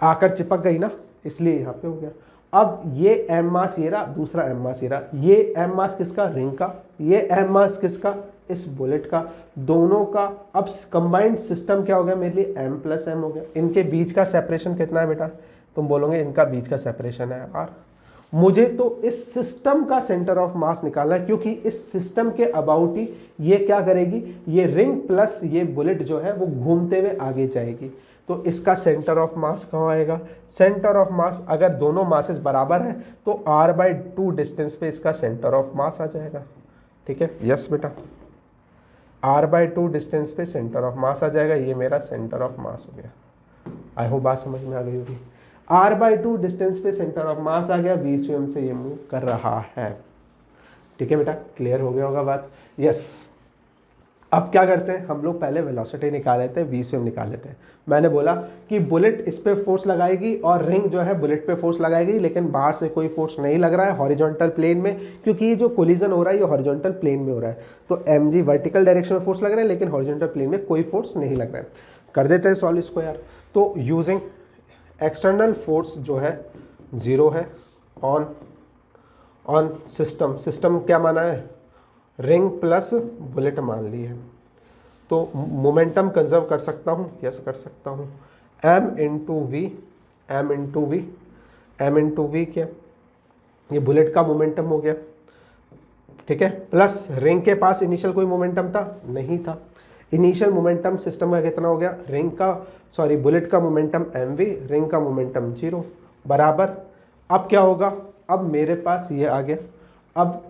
आकर चिपक गई ना, इसलिए यहाँ पे हो गया। अब ये एम मास ये रहा, दूसरा एम मास ये रहा, ये एम मास किसका, रिंग का, ये एम मास किसका, इस बुलेट का, दोनों का अब कंबाइंड सिस्टम क्या हो गया मेरे लिए, एम प्लस एम हो गया। इनके बीच का सेपरेशन कितना है बेटा, तुम बोलोगे इनका बीच का सेपरेशन है आर। मुझे तो इस सिस्टम का सेंटर ऑफ मास निकालना है, क्योंकि इस सिस्टम के अबाउट ही ये क्या करेगी, ये रिंग प्लस ये बुलेट जो है वो घूमते हुए आगे जाएगी। तो इसका सेंटर ऑफ मास कहाँ आएगा, सेंटर ऑफ मास अगर दोनों मासेस बराबर हैं तो r/2 डिस्टेंस पे इसका सेंटर ऑफ मास आ जाएगा। ठीक है, यस बेटा, r/2 डिस्टेंस पे सेंटर ऑफ मास आ जाएगा, ये मेरा सेंटर ऑफ मास हो गया। आई होप बात समझ में आ गई होगी। r/2 डिस्टेंस पे सेंटर ऑफ मास आ गया, v स्वयं से ये मूव कर रहा है। ठीक है बेटा, क्लियर हो गया होगा बात। यस, अब क्या करते हैं हम लोग, पहले वेलोसिटी निकाल लेते हैं, v स्वयं निकाल लेते हैं। मैंने बोला कि बुलेट इस पे फोर्स लगाएगी और रिंग जो है बुलेट पे फोर्स लगाएगी, लेकिन बाहर से कोई फोर्स नहीं लग रहा है हॉरिजॉन्टल प्लेन में, क्योंकि ये जो कोलिजन हो रहा है ये हॉरिजॉन्टल प्लेन में हो रहा है। तो mg वर्टिकल डायरेक्शन में फोर्स लग रहा है, लेकिन हॉरिजॉन्टल प्लेन में कोई फोर्स नहीं लग रहा है। कर देते हैं सॉल्व इसको यार। तो यूजिंग एक्सटर्नल फोर्स जो है 0 है ऑन सिस्टम, सिस्टम क्या माना है, रिंग प्लस बुलेट मान ली है, तो मोमेंटम कंजर्व कर सकता हूँ, यस कर सकता हूँ, m इंटू वी क्या, ये बुलेट का मोमेंटम हो गया। ठीक है, प्लस रिंग के पास इनिशियल कोई मोमेंटम था, नहीं था, इनिशियल मोमेंटम सिस्टम का कितना हो गया, रिंग का सॉरी बुलेट का मोमेंटम mv, रिंग का मोमेंटम 0 बराबर। अब क्या होगा, अब मेरे पास ये आ गया, अब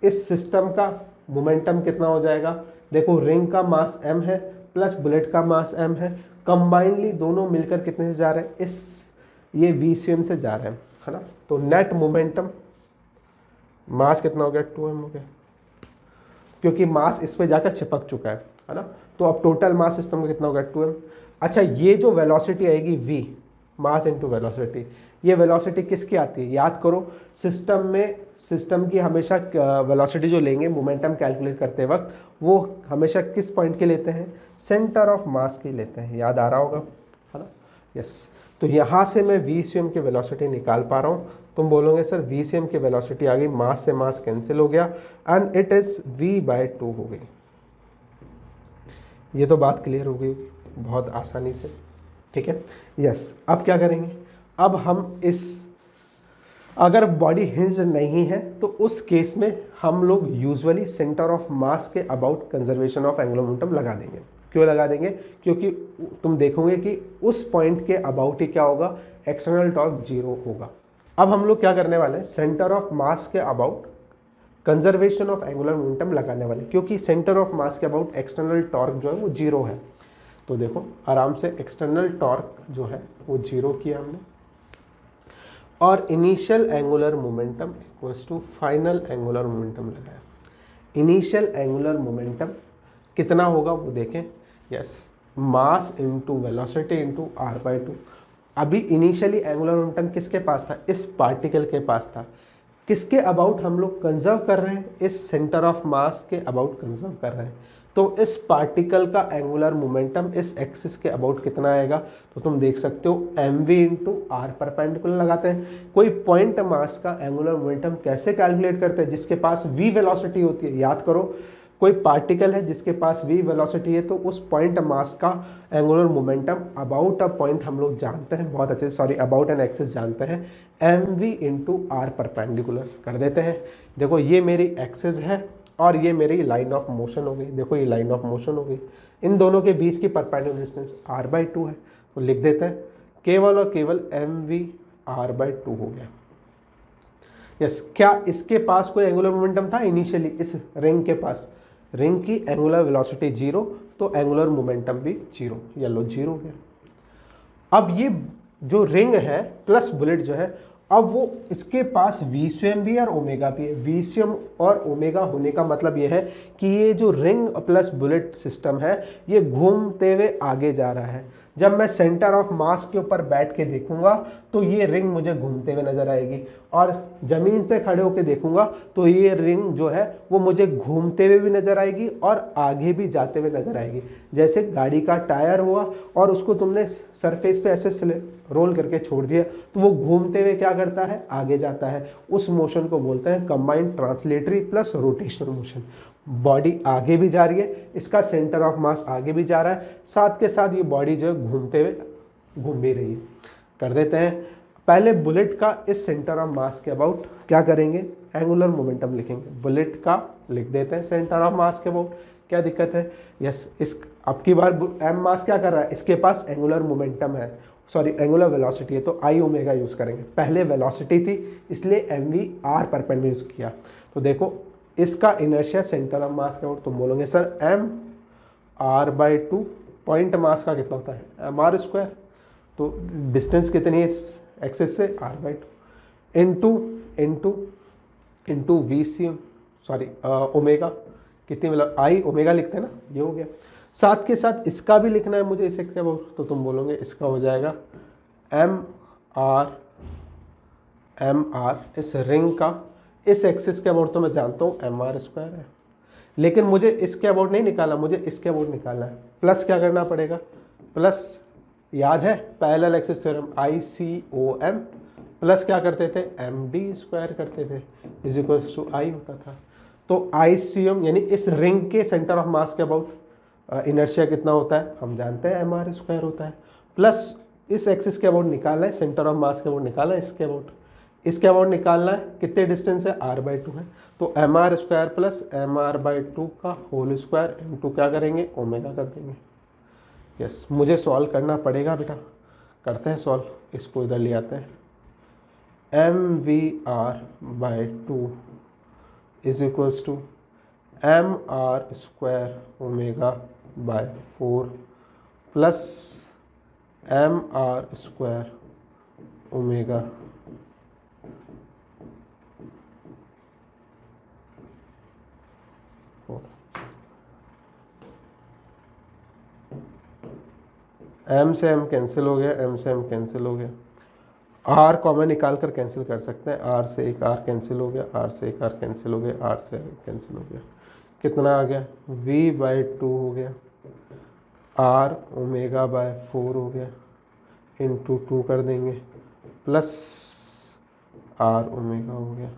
इस सिस्टम का मोमेंटम कितना हो जाएगा, देखो रिंग का मास m है प्लस बुलेट का मास m है, कंबाइनली दोनों मिलकर कितने से जा रहे हैं, इस ये v स्वयं से जा रहे हैं, है ना। तो नेट मोमेंटम मास कितना हो गया, 2m हो गया, क्योंकि मास इस पे जाकर चिपक चुका है ना। तो अब टोटल मास सिस्टम का कितना हो गया, 2m। अच्छा, ये जो वेलोसिटी आएगी v, मास इनटू वेलोसिटी, ये वेलोसिटी किसकी आती है, याद करो सिस्टम में, सिस्टम की हमेशा वेलोसिटी जो लेंगे मोमेंटम कैलकुलेट करते वक्त, वो हमेशा किस पॉइंट के लेते हैं, सेंटर ऑफ मास के लेते हैं, याद आ रहा होगा, है ना। यस, तो यहाँ से मैं v स्वयं की वेलोसिटी निकाल पा रहा हूँ। तुम बोलोगे सर v स्वयं की वेलोसिटी आ गई, मास से मास कैंसिल हो गया एंड इट इज v/2 हो गई। ये तो बात क्लियर हो गई होगी बहुत आसानी से। ठीक है, यस, अब क्या करेंगे, अब हम इस, अगर बॉडी हिंज नहीं है तो उस केस में हम लोग यूजुअली सेंटर ऑफ मास के about conservation of angular momentum लगा देंगे। क्यों लगा देंगे, क्योंकि तुम देखोगे कि उस पॉइंट के अबाउट ही क्या होगा, एक्सटर्नल टॉर्क 0 होगा। अब हम लोग क्या करने वाले हैं, सेंटर ऑफ मास के about conservation of angular momentum लगाने वाले, क्योंकि सेंटर ऑफ मास के अबाउट एक्सटर्नल टॉर्क जो है वो 0 है। तो देखो आराम से एक्सटर्नल टॉर्क जो है वो 0 किया हमने, और initial angular momentum equals to final angular momentum लगाया। इनिशियल एंगुलर मोमेंटम कितना होगा वो देखें, yes, mass into velocity into r/2। अभी इनिशियली एंगुलर मोमेंटम किसके पास था, इस पार्टिकल के पास था। किसके अबाउट हम लोग कंजर्व कर रहे हैं, इस सेंटर ऑफ मास के अबाउट कंजर्व कर रहे हैं। तो इस पार्टिकल का एंगुलर मोमेंटम इस एक्सिस के अबाउट कितना आएगा, तो तुम देख सकते हो mv इंटू आर परपेंडिकुलर लगाते हैं। कोई पॉइंट मास का एंगुलर मोमेंटम कैसे कैलकुलेट करते हैं, जिसके पास v वेलोसिटी होती है। याद करो, कोई पार्टिकल है जिसके पास v वेलोसिटी है, तो उस पॉइंट मास का angular momentum about a point हम लोग जानते हैं बहुत अच्छे से, सॉरी अबाउट एन एक्सिस जानते हैं, mv इंटू आर परपेंडिकुलर कर देते हैं। देखो ये मेरी एक्सिस है और ये मेरी लाइन ऑफ मोशन हो गई। देखो ये लाइन ऑफ मोशन हो गई, इन दोनों के बीच की परपेंडिकुलर डिस्टेंस r/2 है, तो लिख देते हैं केवल और केवल mv r/2 हो गया। यस, क्या इसके पास कोई एंगुलर मोमेंटम था इनिशियली, इस रिंग के पास? रिंग की एंगुलर वेलोसिटी 0, तो एंगुलर मोमेंटम भी 0, येलो 0 हो गया। अब ये जो रिंग है प्लस बुलेट जो है, अब वो इसके पास वी स्वयं भी और ओमेगा भी है। वी स्वयं और ओमेगा होने का मतलब ये है कि ये जो रिंग प्लस बुलेट सिस्टम है ये घूमते हुए आगे जा रहा है। जब मैं सेंटर ऑफ मास के ऊपर बैठ के देखूंगा तो ये रिंग मुझे घूमते हुए नजर आएगी, और जमीन पे खड़े होकर देखूंगा तो ये रिंग जो है वो मुझे घूमते हुए भी नजर आएगी और आगे भी जाते हुए नजर आएगी। जैसे गाड़ी का टायर हुआ और उसको तुमने सरफेस पे ऐसे रोल करके छोड़ दिया तो वो घूमते हुए क्या करता है, आगे जाता है। उस मोशन को बोलते हैं combined translatory plus rotational motion. Body आगे भी जा रही है, इसका सेंटर ऑफ मास आगे भी जा रहा है, साथ के साथ ये बॉडी जो है घूमते हुए घूम भी रही है। कर देते हैं पहले बुलेट का इस सेंटर ऑफ मास के अबाउट क्या करेंगे, एंगुलर मोमेंटम लिखेंगे। बुलेट का लिख देते हैं सेंटर ऑफ मास के अबाउट, क्या दिक्कत है। यस, इस अब की बार एम मास क्या कर रहा है, इसके पास एंगुलर मोमेंटम है, सॉरी एंगुलर वेलोसिटी है, तो आई ओमेगा यूज़ करेंगे। पहले वेलोसिटी थी इसलिए M V R perpendicular use किया। तो देखो इसका इनर्शिया सेंटर ऑफ मास के अबाउट, तुम बोलोगे sir M r/2, point mass का कितना होता है mr², तो डिस्टेंस कितनी है इस एक्सिस से, r/2 into V C, sorry omega कितनी, मतलब आई ओमेगा लिखते हैं ना, ये हो गया। साथ के साथ इसका भी लिखना है मुझे इसे क्या बोल, तो तुम बोलोगे इसका हो जाएगा mr इस रिंग का इस एक्सिस के अबाउट तो मैं जानता हूँ mr² है, लेकिन मुझे इसके अबाउट नहीं निकाला, मुझे इसके अबाउट निकालना है। प्लस क्या करना पड़ेगा, प्लस याद है parallel axis theorem, ICOM plus क्या करते थे, md² करते थे, इज इक्वल्स टू आई होता था। तो ICOM यानी इस रिंग के सेंटर ऑफ मास के अबाउट इनर्शिया कितना होता है हम जानते हैं mr² होता है, प्लस इस एक्सिस के अबाउट निकालना है, सेंटर ऑफ मास के अबाउट निकालना है, इसके अबाउट निकालना है, कितने डिस्टेंस है, r/2 है, तो mr² प्लस mr/2 का होल स्क्वायर इंटू क्या करेंगे, ओमेगा कर देंगे। यस, मुझे सॉल्व करना पड़ेगा बेटा, करते हैं सॉल्व, इसको इधर ले आते हैं। mvr/2 is equals to mr² ओमेगा/4 प्लस mr² ओमेगा m से m कैंसिल हो गया, m से m कैंसिल हो गया, r कॉमन निकाल कर कैंसिल कर सकते हैं, r से एक r कैंसिल हो गया, r से एक r कैंसिल हो गया, r से कैंसिल हो गया, कितना आ गया, v/2 हो गया, r ओमेगा/4 हो गया, इंटू 2 कर देंगे, प्लस r ओमेगा हो गया,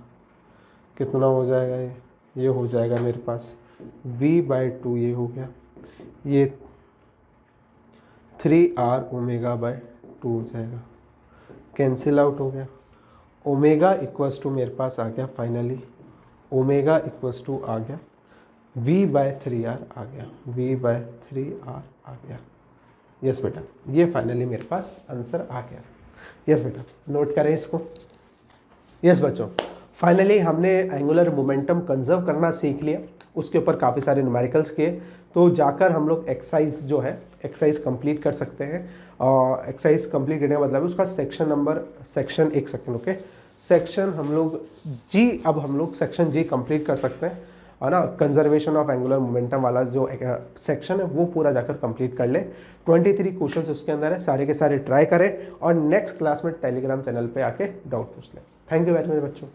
कितना हो जाएगा, ये हो जाएगा मेरे पास v/2, ये हो गया, ये 3r ओमेगा/2 हो जाएगा, कैंसिल आउट हो गया। ओमेगा इक्वल्स टू मेरे पास आ गया फाइनली, ओमेगा इक्वल्स टू आ गया v/3r आ गया, v/3r आ गया। यस बेटा, ये फाइनली मेरे पास आंसर आ गया। यस बेटा, नोट करें इसको। यस बच्चों, फाइनली हमने एंगुलर मोमेंटम कंजर्व करना सीख लिया, उसके ऊपर काफ़ी सारे न्यूमेरिकल्स किए। तो जाकर हम लोग एक्सरसाइज जो है एक्सरसाइज कंप्लीट कर सकते हैं। एक्सरसाइज कंप्लीट करने का मतलब है उसका सेक्शन नंबर, सेक्शन एक सेकंड ओके, सेक्शन हम लोग जी, अब हम लोग सेक्शन जी कंप्लीट कर सकते हैं, है ना। कंजर्वेशन ऑफ एंगुलर मोमेंटम वाला जो सेक्शन है वो पूरा जाकर कंप्लीट कर ले। 23 क्वेश्चंस उसके अंदर है, सारे के सारे ट्राई करें और नेक्स्ट क्लास में टेलीग्राम चैनल पे आके डाउट पूछ लें। थैंक यू वेरी मच बच्चों।